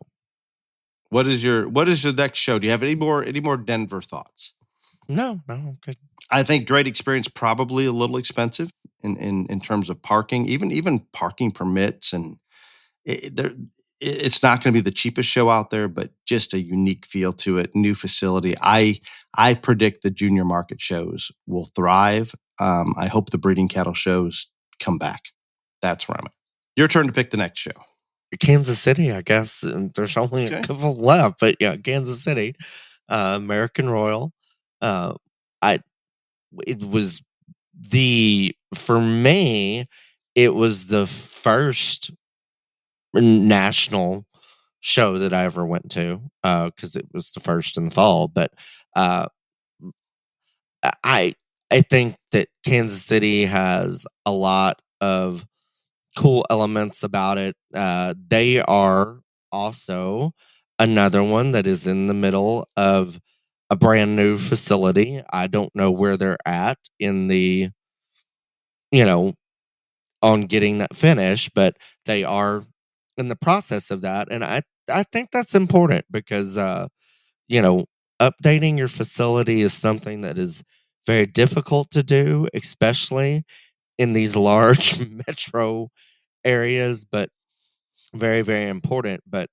what is your next show? Do you have any more Denver thoughts? No, I'm good. I think great experience, probably a little expensive in terms of parking, even parking permits, and it's not going to be the cheapest show out there, but just a unique feel to it. New facility. I predict the junior market shows will thrive. I hope the breeding cattle shows come back. That's where I'm at. Your turn to pick the next show. Kansas City, I guess. And there's only a couple left, but yeah, Kansas City, American Royal. For me, it was the first national show that I ever went to, because it was the first in the fall. But I think that Kansas City has a lot of cool elements about it. They are also another one that is in the middle of a brand new facility. I don't know where they're at in the, on getting that finished, but they are in the process of that. And I think that's important because, updating your facility is something that is very difficult to do, especially in these large metro areas, but very, very important. But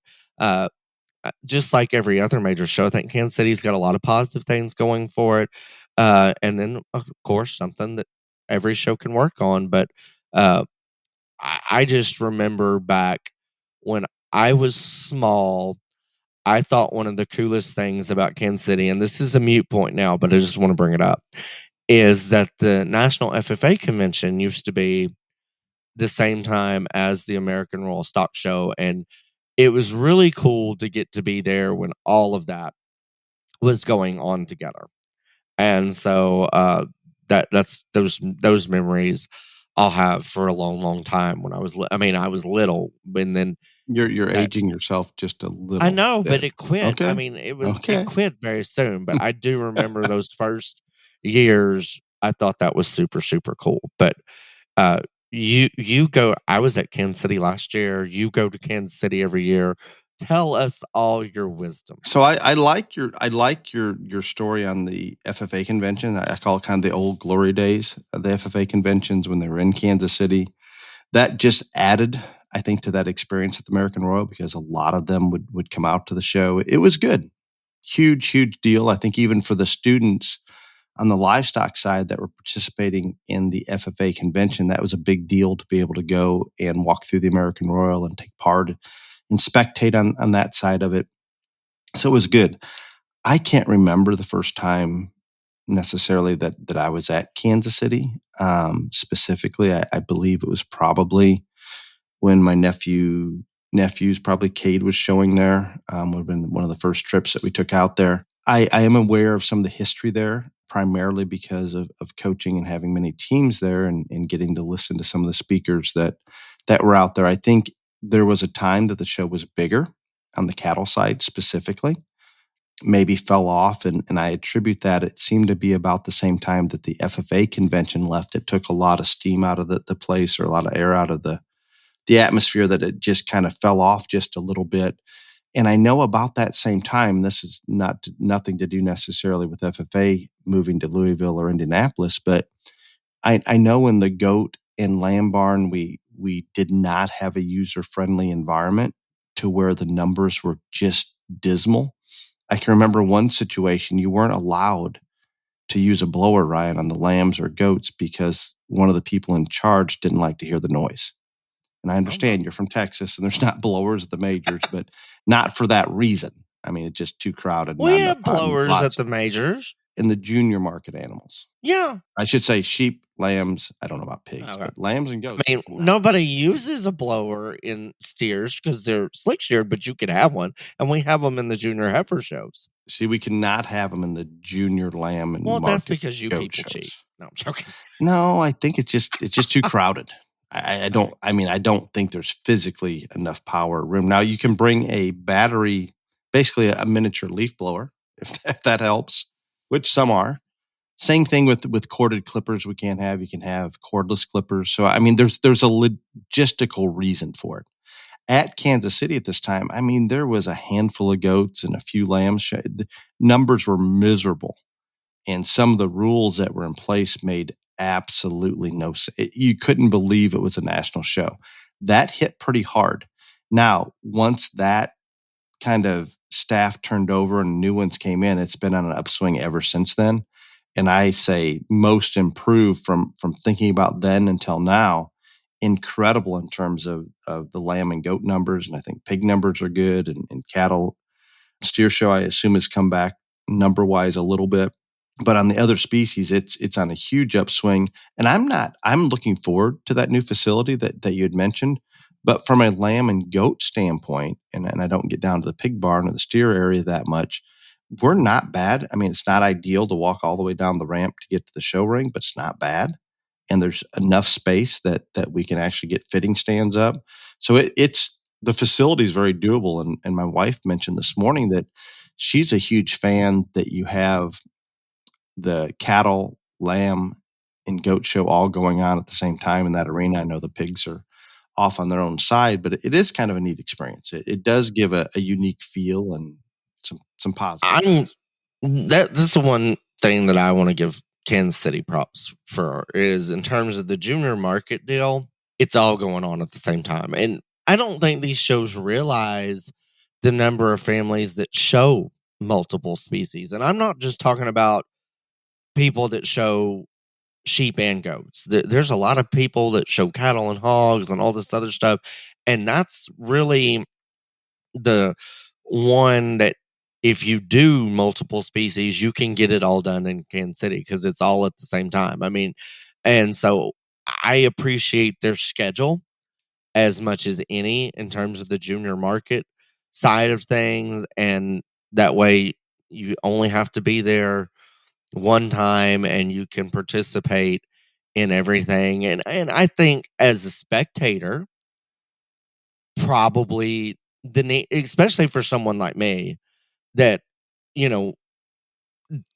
just like every other major show, I think Kansas City's got a lot of positive things going for it. And then, of course, something that every show can work on. But I just remember back when I was small, I thought one of the coolest things about Kansas City, and this is a mute point now, but I just want to bring it up, is that the National FFA Convention used to be the same time as the American Royal Stock Show. And it was really cool to get to be there when all of that was going on together. And so that's those memories I'll have for a long, long time. When I was little, and then you're aging yourself just a little. I know, bit. But it quit. Okay. I mean, it quit very soon. But I do remember those first years. I thought that was super, super cool. But you go. I was at Kansas City last year. You go to Kansas City every year. Tell us all your wisdom. So I like your story on the FFA convention. I call it kind of the old glory days of the FFA conventions when they were in Kansas City. That just added, I think, to that experience at the American Royal because a lot of them would come out to the show. It was good. Huge deal. I think even for the students on the livestock side that were participating in the FFA convention, that was a big deal to be able to go and walk through the American Royal and take part and spectate on that side of it. So it was good. I can't remember the first time necessarily that I was at Kansas City. Specifically, I believe it was probably when my nephew's probably Cade was showing there. Would have been one of the first trips that we took out there. I am aware of some of the history there, primarily because of coaching and having many teams there and getting to listen to some of the speakers that were out there. I think there was a time that the show was bigger on the cattle side specifically, maybe fell off. And I attribute that. It seemed to be about the same time that the FFA convention left. It took a lot of steam out of the place, or a lot of air out of the atmosphere, that it just kind of fell off just a little bit. And I know about that same time, this is nothing to do necessarily with FFA moving to Louisville or Indianapolis, but I know in the goat and lamb barn, we did not have a user-friendly environment to where the numbers were just dismal. I can remember one situation, you weren't allowed to use a blower, Ryan, on the lambs or goats because one of the people in charge didn't like to hear the noise. And I understand you're from Texas and there's not blowers at the majors, but not for that reason. I mean, it's just too crowded. We have blowers at the majors. In the junior market animals. Yeah. I should say sheep, lambs. I don't know about pigs, but lambs and goats. I mean, nobody uses a blower in steers because they're slick sheared, but you can have one. And we have them in the junior heifer shows. See, we cannot have them in the junior lamb and well, that's because you people shows. cheat. No, I'm joking. No, I think it's just too crowded. I don't think there's physically enough power room. Now you can bring a battery, basically a miniature leaf blower, if that helps, which some are. Same thing with corded clippers. You can have cordless clippers. So I mean, there's a logistical reason for it. At Kansas City at this time, I mean, there was a handful of goats and a few lambs. The numbers were miserable, and some of the rules that were in place made absolutely no sense. You couldn't believe it was a national show. That hit pretty hard. Now, once that kind of staff turned over and new ones came in, it's been on an upswing ever since then. and I say most improved from thinking about then until now. Incredible in terms of the lamb and goat numbers, and I think pig numbers are good, and cattle. Steer show, I assume, has come back number wise a little bit, but on the other species, it's on a huge upswing. And I'm looking forward to that new facility that you had mentioned. But from a lamb and goat standpoint, and I don't get down to the pig barn or the steer area that much, we're not bad. I mean, it's not ideal to walk all the way down the ramp to get to the show ring, but it's not bad. And there's enough space that we can actually get fitting stands up. So it's the facility is very doable. And my wife mentioned this morning that she's a huge fan that you have the cattle, lamb, and goat show all going on at the same time in that arena. I know the pigs are off on their own side, but it is kind of a neat experience. It does give a unique feel and some positive. This is the one thing that I want to give Kansas City props for is in terms of the junior market deal, it's all going on at the same time. And I don't think these shows realize the number of families that show multiple species. And I'm not just talking about people that show sheep and goats. There's a lot of people that show cattle and hogs and all this other stuff. And that's really the one that if you do multiple species, you can get it all done in Kansas City because it's all at the same time. I mean, and so I appreciate their schedule as much as any in terms of the junior market side of things. And that way you only have to be there one time and you can participate in everything. And I think as a spectator, probably especially for someone like me that,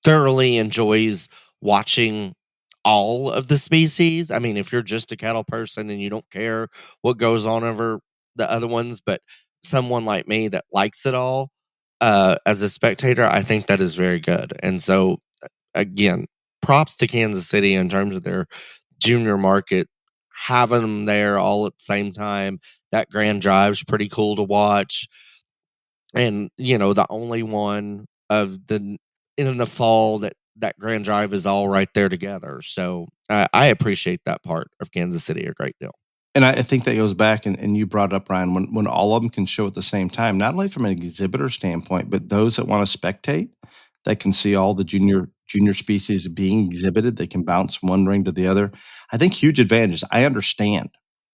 thoroughly enjoys watching all of the species. I mean, if you're just a cattle person and you don't care what goes on over the other ones, but someone like me that likes it all, as a spectator, I think that is very good. And so, again, props to Kansas City in terms of their junior market, having them there all at the same time. That Grand Drive's pretty cool to watch. And, the only one of the in the fall that Grand Drive is all right there together. So I appreciate that part of Kansas City a great deal. And I think that goes back, and you brought up, Ryan, when all of them can show at the same time, not only from an exhibitor standpoint, but those that want to spectate, that can see all the junior species being exhibited. They can bounce from one ring to the other. I think huge advantages. I understand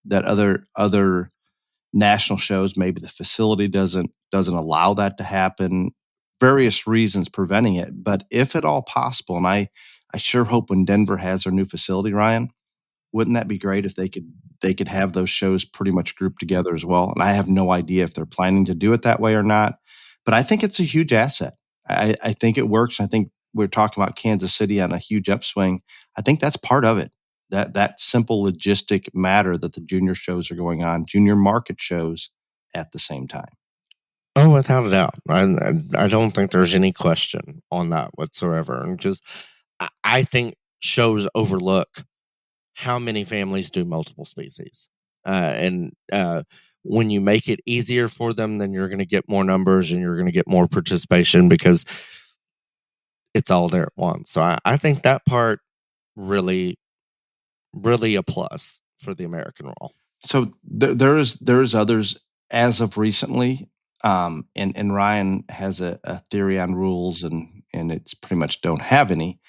that other national shows, maybe the facility doesn't allow that to happen, various reasons preventing it. But if at all possible, and I sure hope when Denver has their new facility, Ryan, wouldn't that be great if they could have those shows pretty much grouped together as well? And I have no idea if they're planning to do it that way or not, but I think it's a huge asset. I think it works. I think we're talking about Kansas City on a huge upswing. I think that's part of it. That simple logistic matter that the junior shows are going on, junior market shows at the same time. Oh, without a doubt. I don't think there's any question on that whatsoever. And just, I think shows overlook how many families do multiple species. And when you make it easier for them, then you're going to get more numbers and you're going to get more participation because it's all there at once. So I think that part really, really a plus for the American Roll. So there is others as of recently. And Ryan has a theory on rules, and it's pretty much don't have any.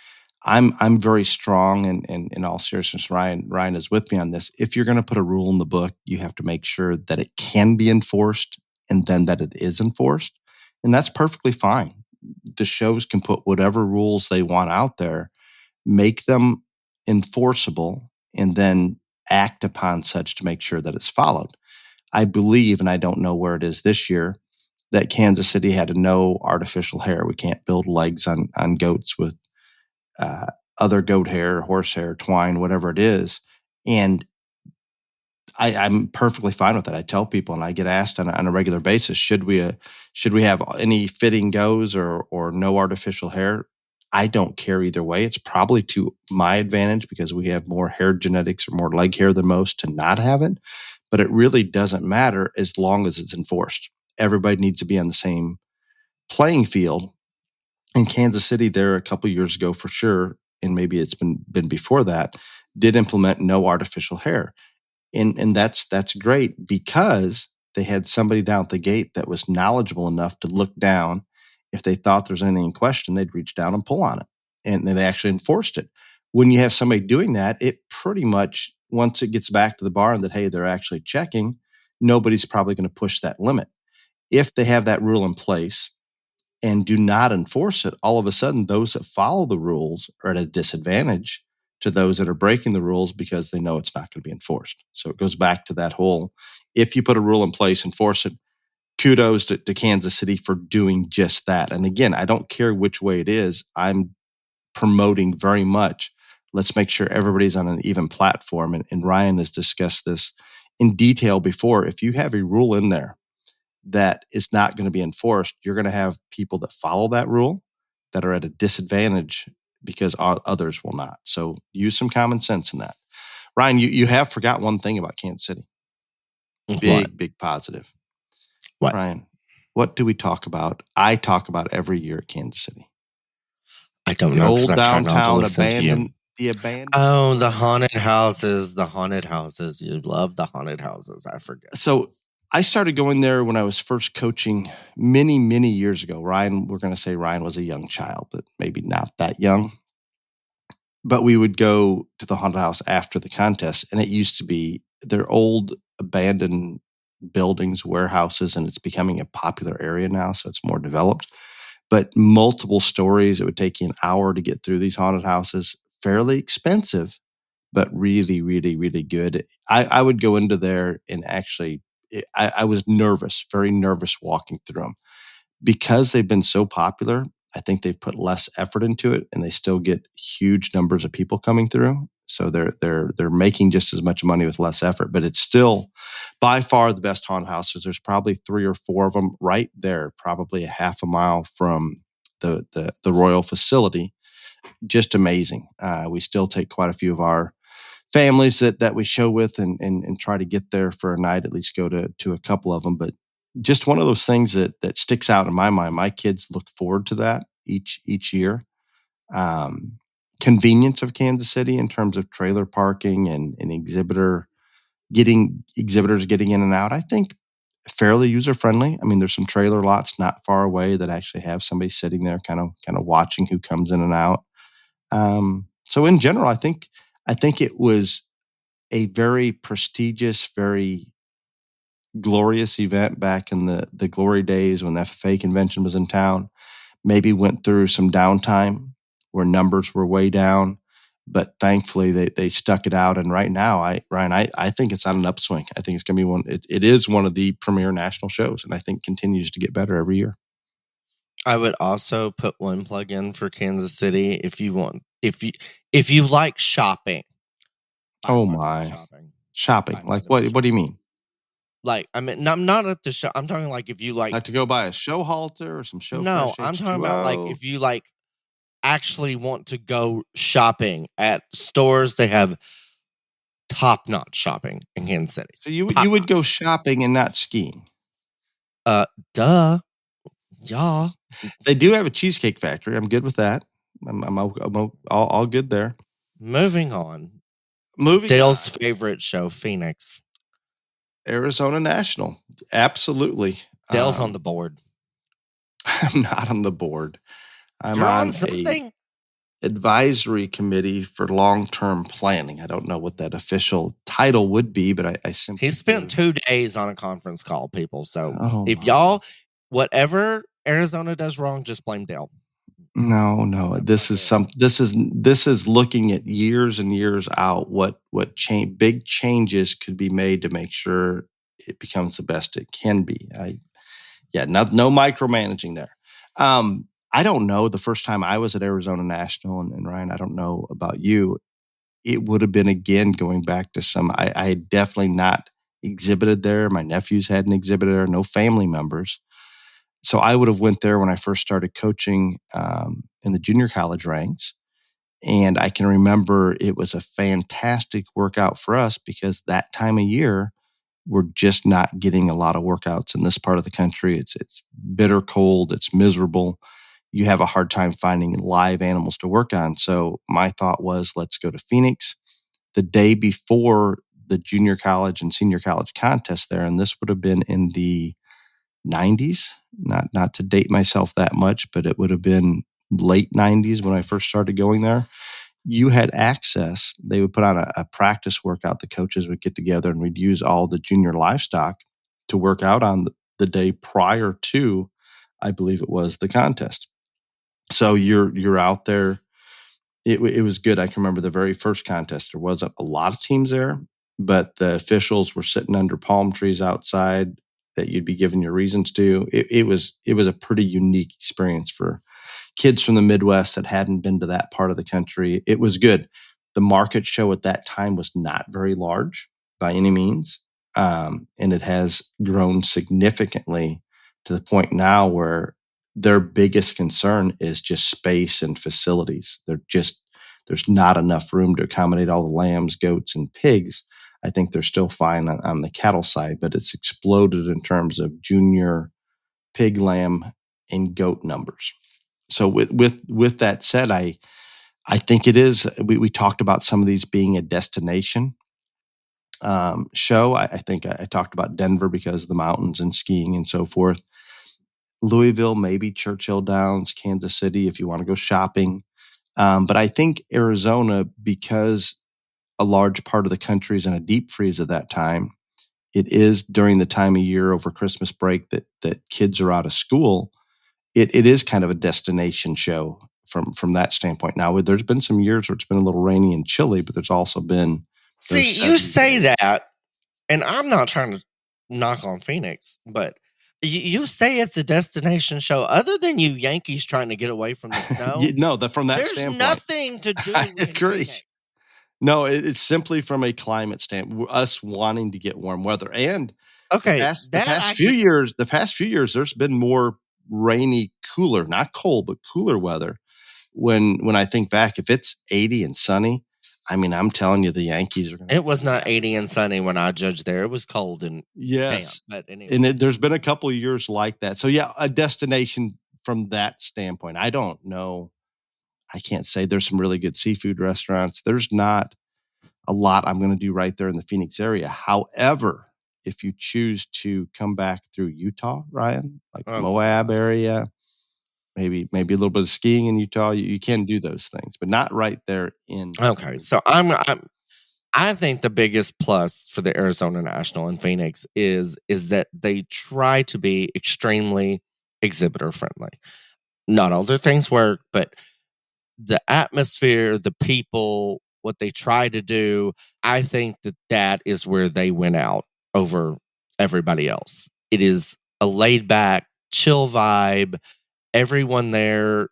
I'm very strong, and in all seriousness, Ryan is with me on this. If you're going to put a rule in the book, you have to make sure that it can be enforced, and then that it is enforced, and that's perfectly fine. The shows can put whatever rules they want out there, make them enforceable, and then act upon such to make sure that it's followed. I believe, and I don't know where it is this year, that Kansas City had a no artificial hair. We can't build legs on goats with other goat hair, horsehair, twine, whatever it is. And I'm perfectly fine with that. I tell people, and I get asked on a regular basis, should we have any fitting goes or no artificial hair? I don't care either way. It's probably to my advantage because we have more hair genetics or more leg hair than most to not have it. But it really doesn't matter as long as it's enforced. Everybody needs to be on the same playing field. In Kansas City, there a couple years ago for sure, and maybe it's been before that, did implement no artificial hair. And that's great because they had somebody down at the gate that was knowledgeable enough to look down. If they thought there's anything in question, they'd reach down and pull on it. And then they actually enforced it. When you have somebody doing that, it pretty much, once it gets back to the bar and that, hey, they're actually checking, nobody's probably going to push that limit. If they have that rule in place and do not enforce it, all of a sudden those that follow the rules are at a disadvantage to those that are breaking the rules because they know it's not going to be enforced. So it goes back to that whole, if you put a rule in place, enforce it. Kudos to Kansas City for doing just that. And again, I don't care which way it is. I'm promoting very much, let's make sure everybody's on an even platform. And Ryan has discussed this in detail before. If you have a rule in there that is not going to be enforced, you're going to have people that follow that rule that are at a disadvantage because others will not. So use some common sense in that. Ryan, you have forgot one thing about Kansas City. Big positive. What? Ryan, what do we talk about? I talk about every year at Kansas City. I don't know. Old downtown abandoned. The abandoned. Oh, the haunted houses. The haunted houses. You love the haunted houses. I forget. So I started going there when I was first coaching many, many years ago. Ryan, we're going to say Ryan was a young child, but maybe not that young. But we would go to the haunted house after the contest, and it used to be their old abandoned buildings, warehouses, and it's becoming a popular area now, so it's more developed. But multiple stories. It would take you an hour to get through these haunted houses. Fairly expensive, but really, really, really good. I would go into there and actually, I was nervous, very nervous walking through them. Because they've been so popular, I think they've put less effort into it, and they still get huge numbers of people coming through. So they're making just as much money with less effort, but it's still by far the best haunted houses. There's probably 3 or 4 of them right there, probably a half a mile from the Royal facility. Just amazing. We still take quite a few of our families that we show with and try to get there for a night, at least go to a couple of them. But just one of those things that sticks out in my mind. My kids look forward to that each year. Convenience of Kansas City in terms of trailer parking and exhibitors getting in and out, I think fairly user friendly. I mean, there's some trailer lots not far away that actually have somebody sitting there kind of watching who comes in and out. So in general, I think it was a very prestigious, very glorious event back in the glory days when the FFA convention was in town. Maybe went through some downtime where numbers were way down, but thankfully they stuck it out. And right now, I think it's on an upswing. I think it's going to be one. It is one of the premier national shows, and I think continues to get better every year. I would also put one plug in for Kansas City if you want. If you like shopping. Oh my, shopping! Like what? What do you mean? Like, I mean, I'm not at the show. I'm talking like if you like to go buy a show halter or some show. No, I'm talking about like if you like actually want to go shopping at stores. They have top-notch shopping in Kansas City. So you would go shopping and not skiing? Duh. Yeah. They do have a cheesecake factory. I'm good with that. I'm all good there. Moving on. Dale's favorite show, Phoenix. Arizona National. Absolutely. Dale's on the board. I'm not on the board. I'm on a advisory committee for long-term planning. I don't know what that official title would be, but I simply... He spent 2 days on a conference call, people. So if y'all, whatever Arizona does wrong, just blame Dale. No. This is looking at years and years out. What big changes could be made to make sure it becomes the best it can be. No micromanaging there. I don't know. The first time I was at Arizona National, and Ryan, I don't know about you, it would have been again going back to some. I had definitely not exhibited there. My nephews hadn't exhibited there. No family members. So I would have went there when I first started coaching in the junior college ranks. And I can remember it was a fantastic workout for us because that time of year, we're just not getting a lot of workouts in this part of the country. It's bitter cold. It's miserable. you have a hard time finding live animals to work on. So my thought was, let's go to Phoenix the day before the junior college and senior college contest there. And this would have been in the 90s, not to date myself that much, but it would have been late 90s when I first started going there. You had access. They would put on a practice workout. The coaches would get together and we'd use all the junior livestock to work out on the day prior to, I believe it was, the contest. So you're out there. It was good. I can remember the very first contest. There wasn't a lot of teams there, but the officials were sitting under palm trees outside that you'd be giving your reasons to. It was a pretty unique experience for kids from the Midwest that hadn't been to that part of the country. It was good. The market show at that time was not very large by any means. And it has grown significantly to the point now where their biggest concern is just space and facilities. There's not enough room to accommodate all the lambs, goats, and pigs. I think they're still fine on the cattle side, but it's exploded in terms of junior pig, lamb, and goat numbers. So with that said, I think it is. We talked about some of these being a destination show. I think I talked about Denver because of the mountains and skiing and so forth. Louisville, maybe Churchill Downs, Kansas City, if you want to go shopping. But I think Arizona, because a large part of the country is in a deep freeze at that time, it is during the time of year over Christmas break that kids are out of school. It is kind of a destination show from that standpoint. Now, there's been some years where it's been a little rainy and chilly, but there's also been. See, you say that, and I'm not trying to knock on Phoenix, but you say it's a destination show. Other than you Yankees trying to get away from the snow, from that there's standpoint, nothing to do. I agree. No, it's simply from a climate standpoint, us wanting to get warm weather. And the past few years, there's been more rainy, cooler, not cold, but cooler weather. When I think back, if it's 80 and sunny, I mean, I'm telling you, the Yankees are going to. It was not 80 and sunny when I judged there. It was cold and damp. But anyway. And there's been a couple of years like that. So yeah, a destination from that standpoint. I don't know. I can't say there's some really good seafood restaurants. There's not a lot I'm going to do right there in the Phoenix area. However, if you choose to come back through Utah, Ryan, like Moab area, maybe a little bit of skiing in Utah, you can do those things, but not right there in. Okay, so I think the biggest plus for the Arizona National in Phoenix is that they try to be extremely exhibitor friendly. Not all their things work, but the atmosphere, the people, what they try to do, I think that is where they win out over everybody else. It is a laid back, chill vibe. Everyone there,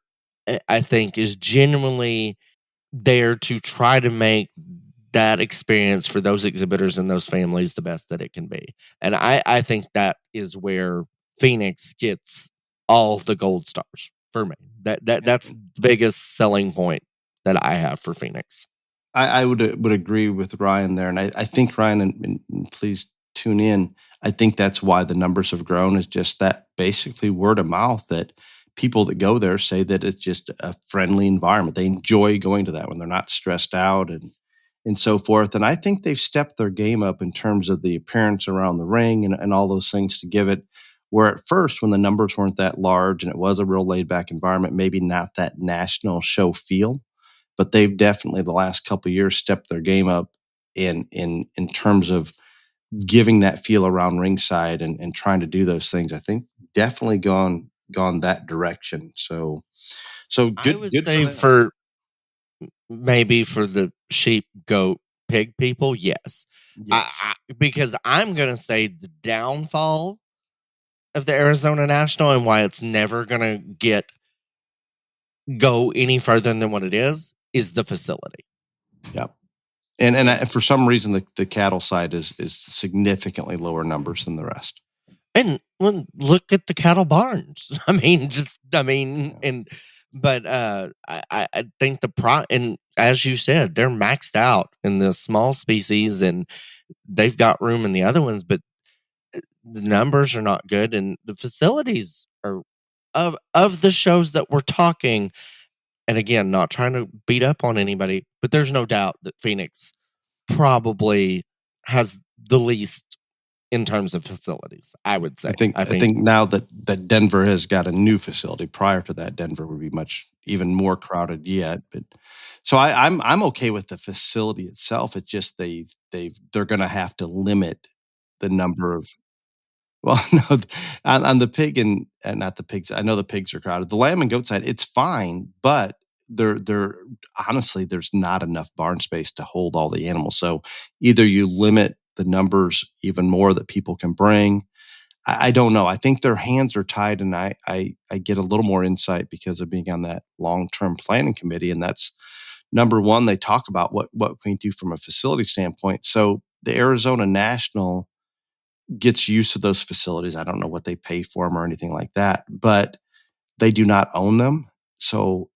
I think, is genuinely there to try to make that experience for those exhibitors and those families the best that it can be. And I think that is where Phoenix gets all the gold stars for me. That's the biggest selling point that I have for Phoenix. I would agree with Ryan there. And I think, Ryan, and please tune in, I think that's why the numbers have grown, is just that basically word of mouth, that people that go there say that it's just a friendly environment. They enjoy going to that when they're not stressed out and so forth. And I think they've stepped their game up in terms of the appearance around the ring and all those things to give it, where at first, when the numbers weren't that large and it was a real laid back environment, maybe not that national show feel, but they've definitely the last couple of years stepped their game up in terms of giving that feel around ringside and trying to do those things. I think definitely gone that direction. So good. I would good say for maybe for the sheep, goat, pig people, yes. Because I'm going to say the downfall of the Arizona National and why it's never going to go any further than what it is the facility. Yep. And for some reason, the cattle side is significantly lower numbers than the rest. And look at the cattle barns. I think and as you said, they're maxed out in the small species and they've got room in the other ones, but the numbers are not good and the facilities are of the shows that we're talking, and again, not trying to beat up on anybody, but there's no doubt that Phoenix probably has the least in terms of facilities, I would say. I think now that Denver has got a new facility. Prior to that, Denver would be even more crowded yet. But so I'm okay with the facility itself. It's just they're going to have to limit the number of. Well, no, on the pig and not the pigs. I know the pigs are crowded. The lamb and goat side, it's fine, but they're honestly, there's not enough barn space to hold all the animals. So either you limit the numbers even more that people can bring. I don't know. I think their hands are tied, and I get a little more insight because of being on that long-term planning committee. And that's number one. They talk about what we do from a facility standpoint. So the Arizona National gets used to those facilities. I don't know what they pay for them or anything like that, but they do not own them. So,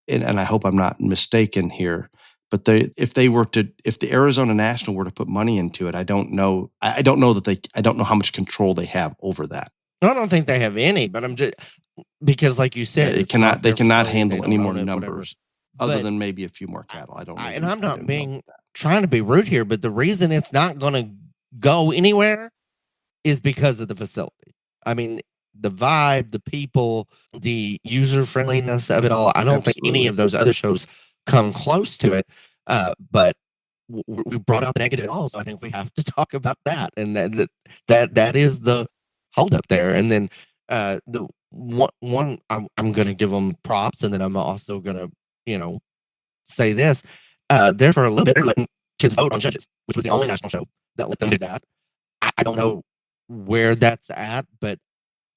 and I hope I'm not mistaken here, but if the Arizona National were to put money into it, I don't know how much control they have over that. I don't think they have any, but I'm just because, like you said, they cannot handle any more numbers other than maybe a few more cattle. I don't know. And I'm not trying to be rude here, but the reason it's not going to go anywhere is because of the facility. I mean, the vibe, the people, the user friendliness of it all. I don't think any of those other shows come close to it. But we brought out the negative also. I think we have to talk about that, and that is the holdup there. And then the one I'm going to give them props, and then I'm also going to say this. There for a little bit, they're letting kids vote on judges, which was the only national show that let them do that. I don't know where that's at, but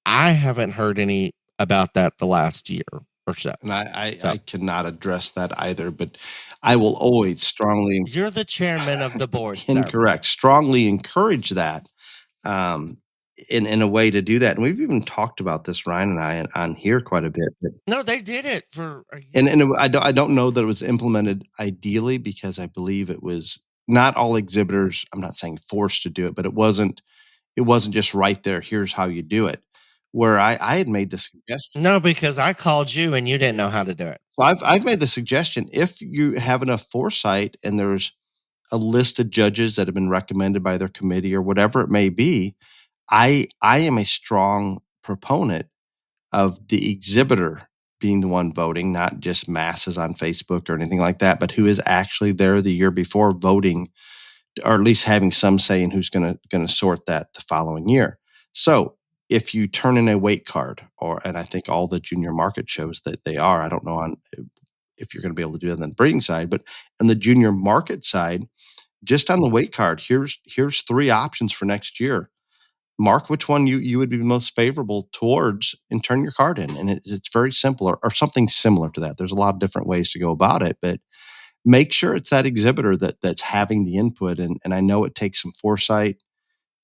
I haven't heard any about that the last year or so. And I cannot address that either, but I will always strongly. You're the chairman of the board. Incorrect. Strongly encourage that in a way to do that. And we've even talked about this, Ryan and I, on here quite a bit. But no, they did it for. And I don't know that it was implemented ideally, because I believe it was not all exhibitors. I'm not saying forced to do it, but it wasn't just right there. Here's how you do it. Where I had made the suggestion. No, because I called you and you didn't know how to do it. So I've made the suggestion, if you have enough foresight and there's a list of judges that have been recommended by their committee or whatever it may be, I am a strong proponent of the exhibitor being the one voting, not just masses on Facebook or anything like that, but who is actually there the year before voting, or at least having some say in who's going to sort that the following year. So if you turn in a weight card, and I think all the junior market shows that they are, I don't know if you're going to be able to do that on the breeding side, but on the junior market side, just on the weight card, here's 3 options for next year. Mark which one you would be most favorable towards and turn your card in. And it's very simple, or something similar to that. There's a lot of different ways to go about it, but make sure it's that exhibitor that's having the input. And I know it takes some foresight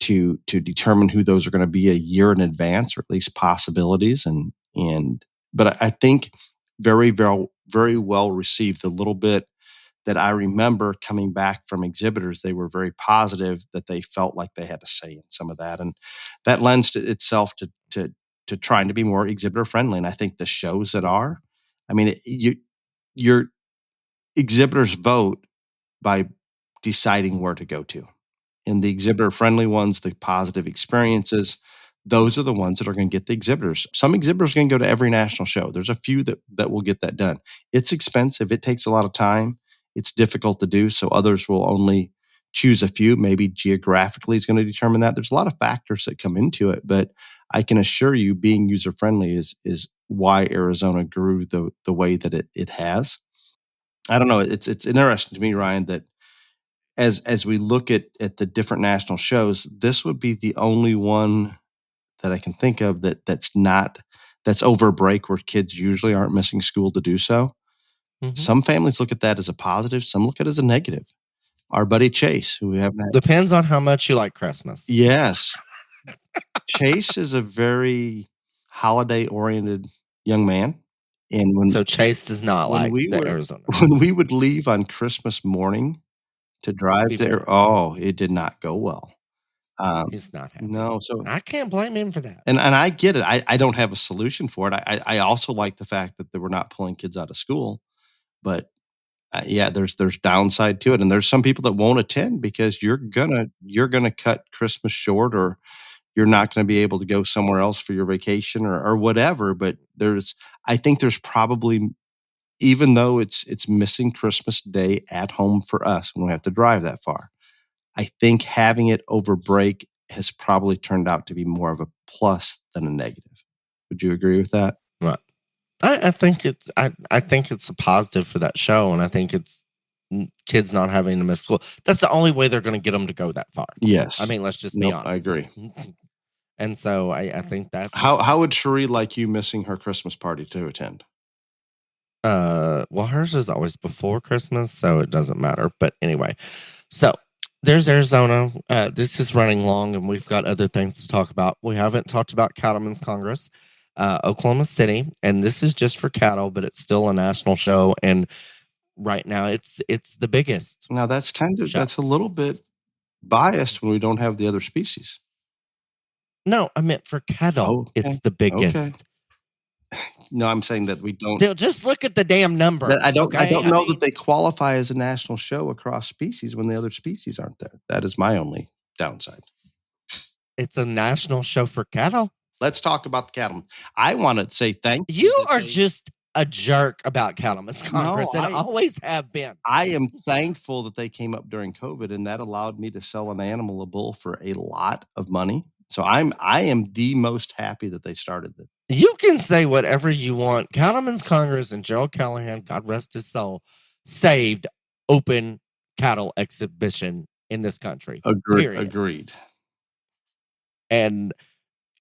to determine who those are going to be a year in advance, or at least possibilities. But I think very, very, very well received. The little bit that I remember coming back from exhibitors, they were very positive that they felt like they had a say in some of that. And that lends itself to trying to be more exhibitor friendly. And I think the shows that are, I mean, your exhibitors vote by deciding where to go to. And the exhibitor-friendly ones, the positive experiences, those are the ones that are going to get the exhibitors. Some exhibitors are going to go to every national show. There's a few that will get that done. It's expensive. It takes a lot of time. It's difficult to do. So others will only choose a few. Maybe geographically is going to determine that. There's a lot of factors that come into it. But I can assure you, being user-friendly is why Arizona grew the way that it has. I don't know. It's interesting to me, Ryan, that as we look at the different national shows, this would be the only one that I can think of that's over break, where kids usually aren't missing school to do so. Mm-hmm. Some families look at that as a positive. Some look at it as a negative. Our buddy Chase, who we have met. Depends on how much you like Christmas. Yes. Chase is a very holiday-oriented young man. And so Chase does not like Arizona. When we would leave on Christmas morning to drive there, it did not go well. He's not happy. No, so I can't blame him for that. And I get it. I don't have a solution for it. I also like the fact that they were not pulling kids out of school, but yeah, there's downside to it, and there's some people that won't attend because you're gonna cut Christmas short, or you're not going to be able to go somewhere else for your vacation or whatever. But I think there's probably, even though it's missing Christmas Day at home for us when we have to drive that far, I think having it over break has probably turned out to be more of a plus than a negative. Would you agree with that? Right. I think it's a positive for that show, and I think it's kids not having to miss school. That's the only way they're going to get them to go that far. Yes. I mean, let's just be honest. I agree. And so I think that's how would Cherie like you missing her Christmas party to attend? Well, hers is always before Christmas, so it doesn't matter. But anyway, so there's Arizona. This is running long, and we've got other things to talk about. We haven't talked about Cattlemen's Congress, Oklahoma City, and this is just for cattle, but it's still a national show. And right now, it's the biggest. Now that's that's a little bit biased when we don't have the other species. No, I meant for cattle. Okay. It's the biggest. Okay. No, I'm saying that we don't. Just look at the damn number. I don't know that they qualify as a national show across species when the other species aren't there. That is my only downside. It's a national show for cattle. Let's talk about the cattlemen. I want to say thank you. You are just a jerk about Cattlemen's Congress, and always have been. I am thankful that they came up during COVID, and that allowed me to sell an animal, a bull, for a lot of money. So I am the most happy that they started this. You can say whatever you want. Cattlemen's Congress and Gerald Callahan, God rest his soul, saved open cattle exhibition in this country. Agreed. And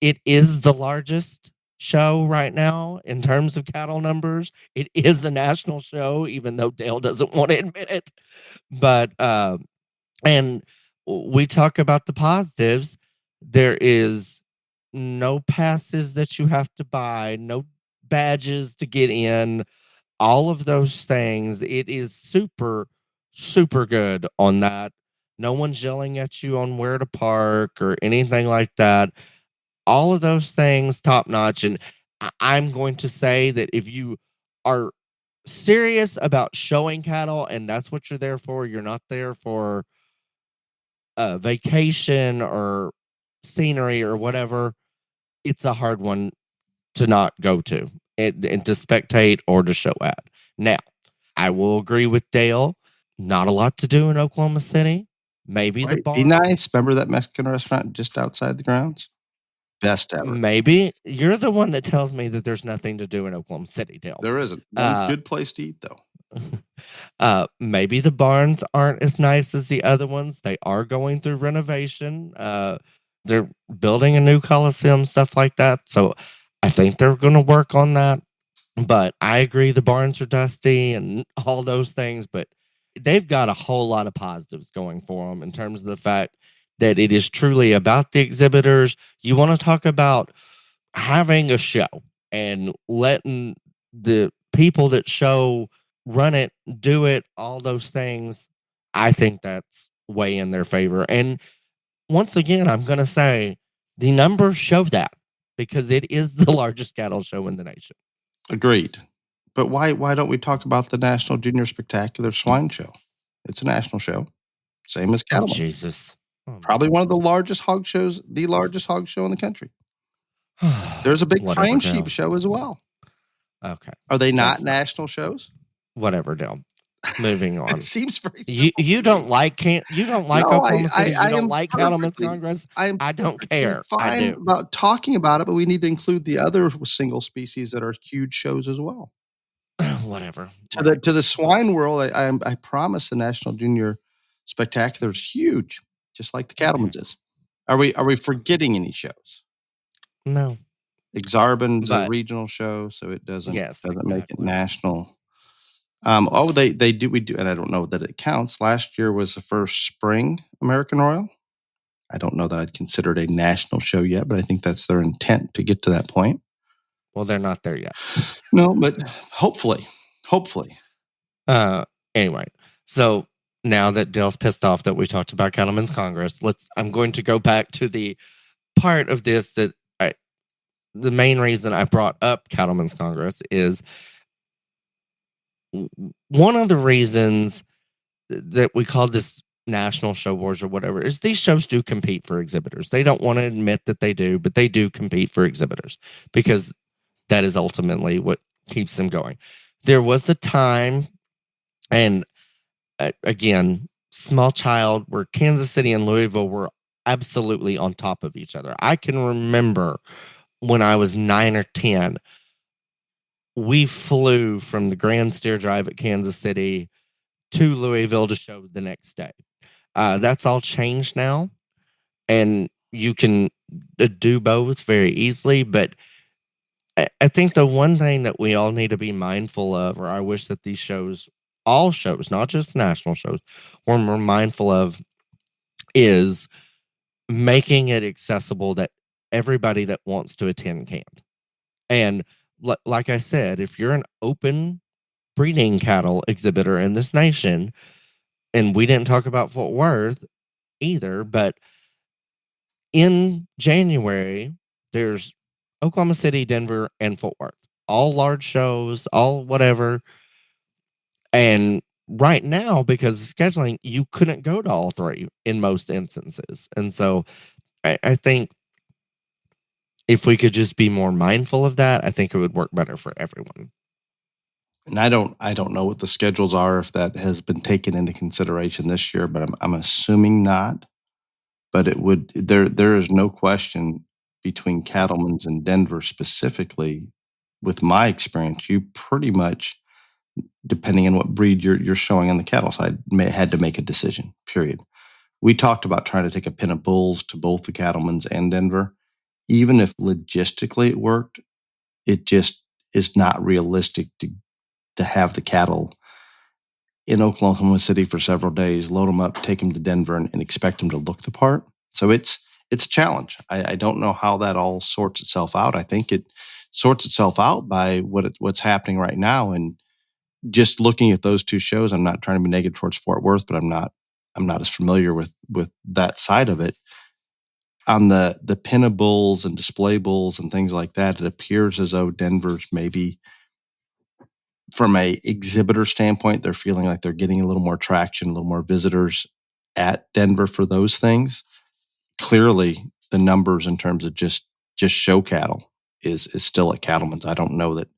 it is the largest show right now in terms of cattle numbers. It is a national show, even though Dale doesn't want to admit it. But and we talk about the positives. There is no passes that you have to buy, no badges to get in, all of those things. It is super, super good on that. No one's yelling at you on where to park or anything like that. All of those things, top notch. And I'm going to say that if you are serious about showing cattle and that's what you're there for, you're not there for a vacation or scenery or whatever, it's a hard one to not go to and to spectate or to show at. Now, I will agree with Dale. Not a lot to do in Oklahoma City. Maybe the bar. Be nice. Remember that Mexican restaurant just outside the grounds? Best ever. Maybe. You're the one that tells me that there's nothing to do in Oklahoma City, Dale. There isn't. One good place to eat, though. Maybe the barns aren't as nice as the other ones. They are going through renovation. They're building a new Coliseum, stuff like that. So I think they're going to work on that. But I agree the barns are dusty and all those things. But they've got a whole lot of positives going for them in terms of the fact that it is truly about the exhibitors. You want to talk about having a show and letting the people that show run it, do it, all those things. I think that's way in their favor. And once again, I'm going to say the numbers show that because it is the largest cattle show in the nation. Agreed. But why don't we talk about the National Junior Spectacular Swine Show? It's a national show, same as Cattle. Oh, Jesus. Probably one of the largest hog shows, the largest hog show in the country. There's a big frame sheep show as well. Okay. Are they not national shows? Whatever, Dale. Moving on. It seems very simple. You don't like Oklahoma City. You don't like Cattlemen's Congress. I don't care. Fine about talking about it, but we need to include the other single species that are huge shows as well. Whatever. To the swine world, I promise the National Junior Spectacular is huge, just like the Cattlemen's is. Are we forgetting any shows? No. Exarban's a regional show, so it doesn't make it national. They do, and I don't know that it counts. Last year was the first spring American Royal. I don't know that I'd consider it a national show yet, but I think that's their intent to get to that point. Well, they're not there yet. No, but hopefully. Anyway, so now that Dale's pissed off that we talked about Cattlemen's Congress, I'm going to go back to the part of this that the main reason I brought up Cattlemen's Congress is one of the reasons that we call this national show wars or whatever is these shows do compete for exhibitors. They don't want to admit that they do, but they do compete for exhibitors because that is ultimately what keeps them going. There was a time, and again, small child, where Kansas City and Louisville were absolutely on top of each other. I can remember when I was 9 or 10, we flew from the Grand Steer Drive at Kansas City to Louisville to show the next day. That's all changed now, and you can do both very easily. But I think the one thing that we all need to be mindful of, or I wish that these shows, all shows, not just national shows, were more mindful of, is making it accessible that everybody that wants to attend can. And like I said, if you're an open breeding cattle exhibitor in this nation, and we didn't talk about Fort Worth either, but in January, there's Oklahoma City, Denver, and Fort Worth. All large shows, all whatever. And right now, because of scheduling, you couldn't go to all three in most instances. And so I think if we could just be more mindful of that, I think it would work better for everyone. And I don't know what the schedules are, if that has been taken into consideration this year, but I'm assuming not. But it would. There is no question between Cattlemen's and Denver specifically. With my experience, you pretty much, depending on what breed you're showing on the cattle side, had to make a decision. Period. We talked about trying to take a pin of bulls to both the Cattlemen's and Denver. Even if logistically it worked, it just is not realistic to have the cattle in Oklahoma City for several days, load them up, take them to Denver, and expect them to look the part. So it's a challenge. I don't know how that all sorts itself out. I think it sorts itself out by what's happening right now. And just looking at those two shows, I'm not trying to be negative towards Fort Worth, but I'm not as familiar with that side of it. On the pin of bulls and display bulls and things like that, it appears as though Denver's maybe, from a exhibitor standpoint, they're feeling like they're getting a little more traction, a little more visitors at Denver for those things. Clearly, the numbers in terms of just show cattle is still at Cattlemen's. I don't know that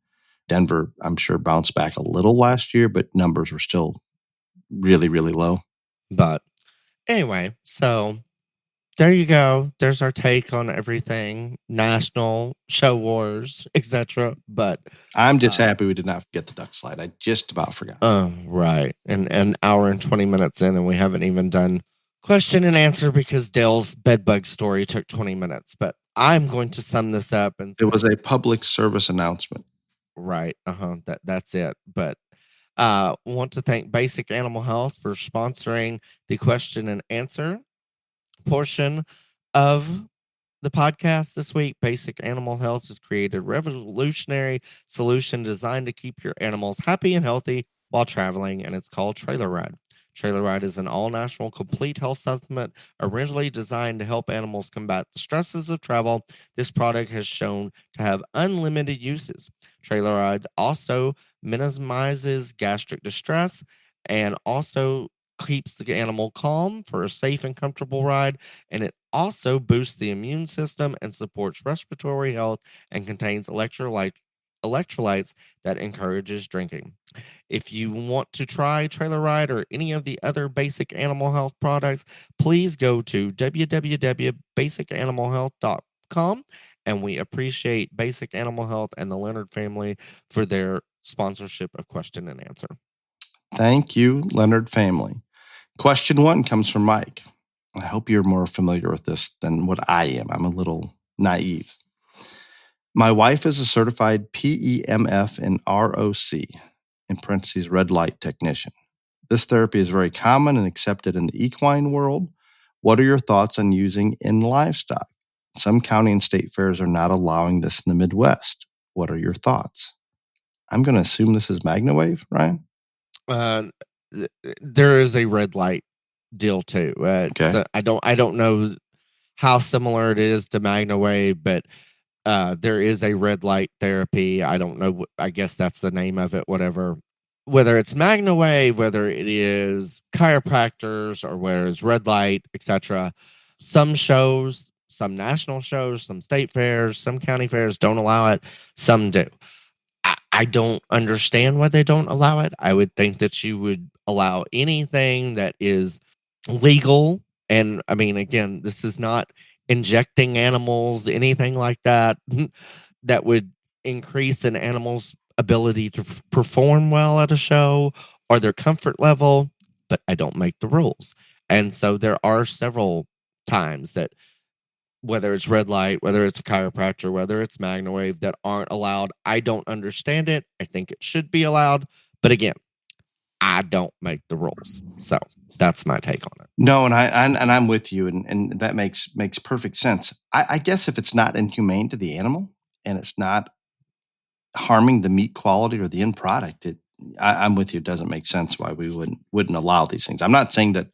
Denver, I'm sure, bounced back a little last year, but numbers were still really, really low. But anyway, so there you go. There's our take on everything, national show wars, etc. But I'm just happy we did not forget the duck slide. I just about forgot. Oh, right. And an hour and 20 minutes in, and we haven't even done question and answer because Dale's bedbug story took 20 minutes. But I'm going to sum this up. And it was a public service announcement. Right. That's it. But want to thank Basic Animal Health for sponsoring the question and answer portion of the podcast this week. Basic Animal Health has created a revolutionary solution designed to keep your animals happy and healthy while traveling, and it's called Trailer Ride. Trailer Ride is an all-natural complete health supplement originally designed to help animals combat the stresses of travel. This product has shown to have unlimited uses. Trailer Ride also minimizes gastric distress and also keeps the animal calm for a safe and comfortable ride, and it also boosts the immune system and supports respiratory health and contains electrolytes that encourages drinking. If you want to try Trailer Ride or any of the other Basic Animal Health products, please go to www.basicanimalhealth.com, and we appreciate Basic Animal Health and the Leonard family for their sponsorship of question and answer. Thank you, Leonard family. Question 1 comes from Mike. I hope you're more familiar with this than what I am. I'm a little naive. My wife is a certified PEMF and ROC, in parentheses, red light technician. This therapy is very common and accepted in the equine world. What are your thoughts on using in livestock? Some county and state fairs are not allowing this in the Midwest. What are your thoughts? I'm going to assume this is MagnaWave, Ryan? there is a red light deal too. Okay. I don't know how similar it is to MagnaWave, but there is a red light therapy. I don't know. I guess that's the name of it. Whatever. Whether it's MagnaWave, whether it is chiropractors, or whether it's red light, etc. Some shows, some national shows, some state fairs, some county fairs don't allow it. Some do. I don't understand why they don't allow it. I would think that you would allow anything that is legal. And I mean, again, this is not injecting animals, anything like that, that would increase an animal's ability to perform well at a show or their comfort level, but I don't make the rules. And so there are several times that, whether it's red light, whether it's a chiropractor, whether it's MagnaWave, that aren't allowed. I don't understand it. I think it should be allowed. But again, I don't make the rules. So that's my take on it. No, and I'm with you, and that makes perfect sense. I guess if it's not inhumane to the animal and it's not harming the meat quality or the end product, I'm with you. It doesn't make sense why we wouldn't allow these things. I'm not saying that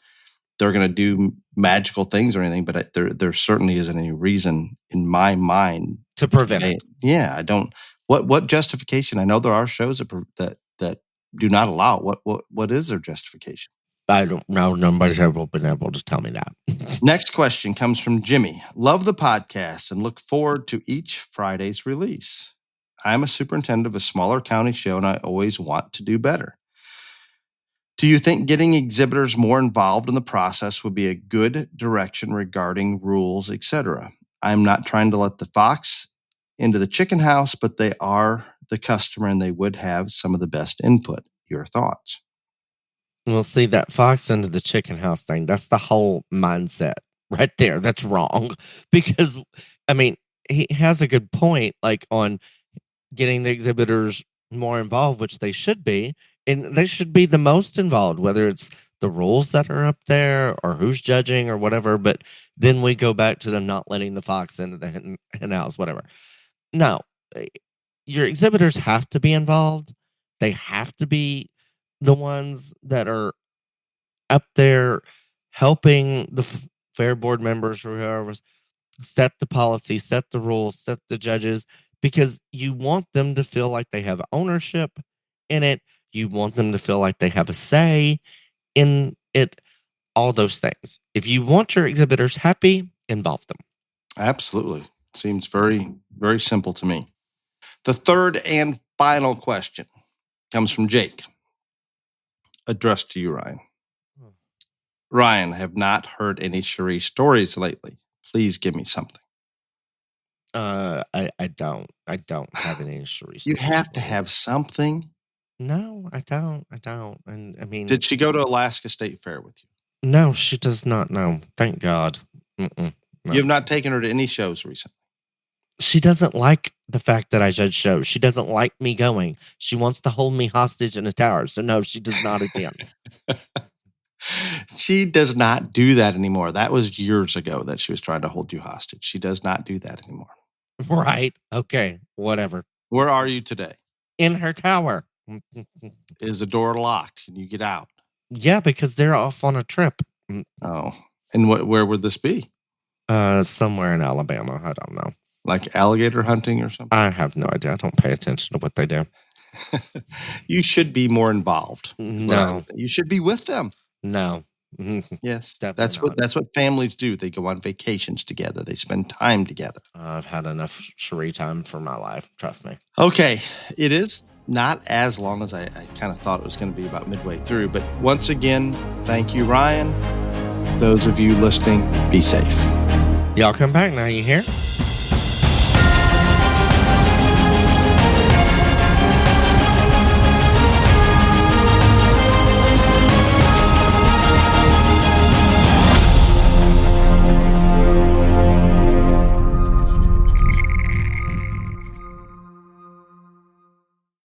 they're going to do magical things or anything, but there certainly isn't any reason in my mind to prevent it. Yeah, I don't. What justification? I know there are shows that do not allow it. What is their justification? I don't know. Nobody's ever been able to tell me that. Next question comes from Jimmy. Love the podcast and look forward to each Friday's release. I'm a superintendent of a smaller county show, and I always want to do better. Do you think getting exhibitors more involved in the process would be a good direction regarding rules, etc.? I'm not trying to let the fox into the chicken house, but they are the customer and they would have some of the best input. Your thoughts? We'll see that fox into the chicken house thing. That's the whole mindset right there. That's wrong. Because, I mean, he has a good point, like on getting the exhibitors more involved, which they should be. And they should be the most involved, whether it's the rules that are up there or who's judging or whatever. But then we go back to them not letting the fox into the hen house, whatever. No, your exhibitors have to be involved. They have to be the ones that are up there helping the fair board members or whoever set the policy, set the rules, set the judges, because you want them to feel like they have ownership in it. You want them to feel like they have a say in it, all those things. If you want your exhibitors happy, involve them. Absolutely. Seems very, very simple to me. The third and final question comes from Jake, addressed to you, Ryan. Ryan, I have not heard any Cherie stories lately. Please give me something. I don't have any Cherie stories. You have to have something. No, I don't. And I mean, did she go to Alaska State Fair with you? No, she does not. No, thank God. No. You have not taken her to any shows recently. She doesn't like the fact that I judge shows. She doesn't like me going. She wants to hold me hostage in a tower. So no, she does not attend. She does not do that anymore. That was years ago that she was trying to hold you hostage. She does not do that anymore. Right. Okay. Whatever. Where are you today? In her tower. Is the door locked? Can you get out? Yeah, because they're off on a trip. Oh. And where would this be? Somewhere in Alabama. I don't know. Like alligator hunting or something? I have no idea. I don't pay attention to what they do. You should be more involved. No. You should be with them. No. Yes. That's what families do. They go on vacations together. They spend time together. I've had enough Cherie time for my life. Trust me. Okay. It is not as long as I kind of thought it was going to be, about midway through. But once again, thank you, Ryan. Those of you listening, be safe. Y'all come back now, you hear?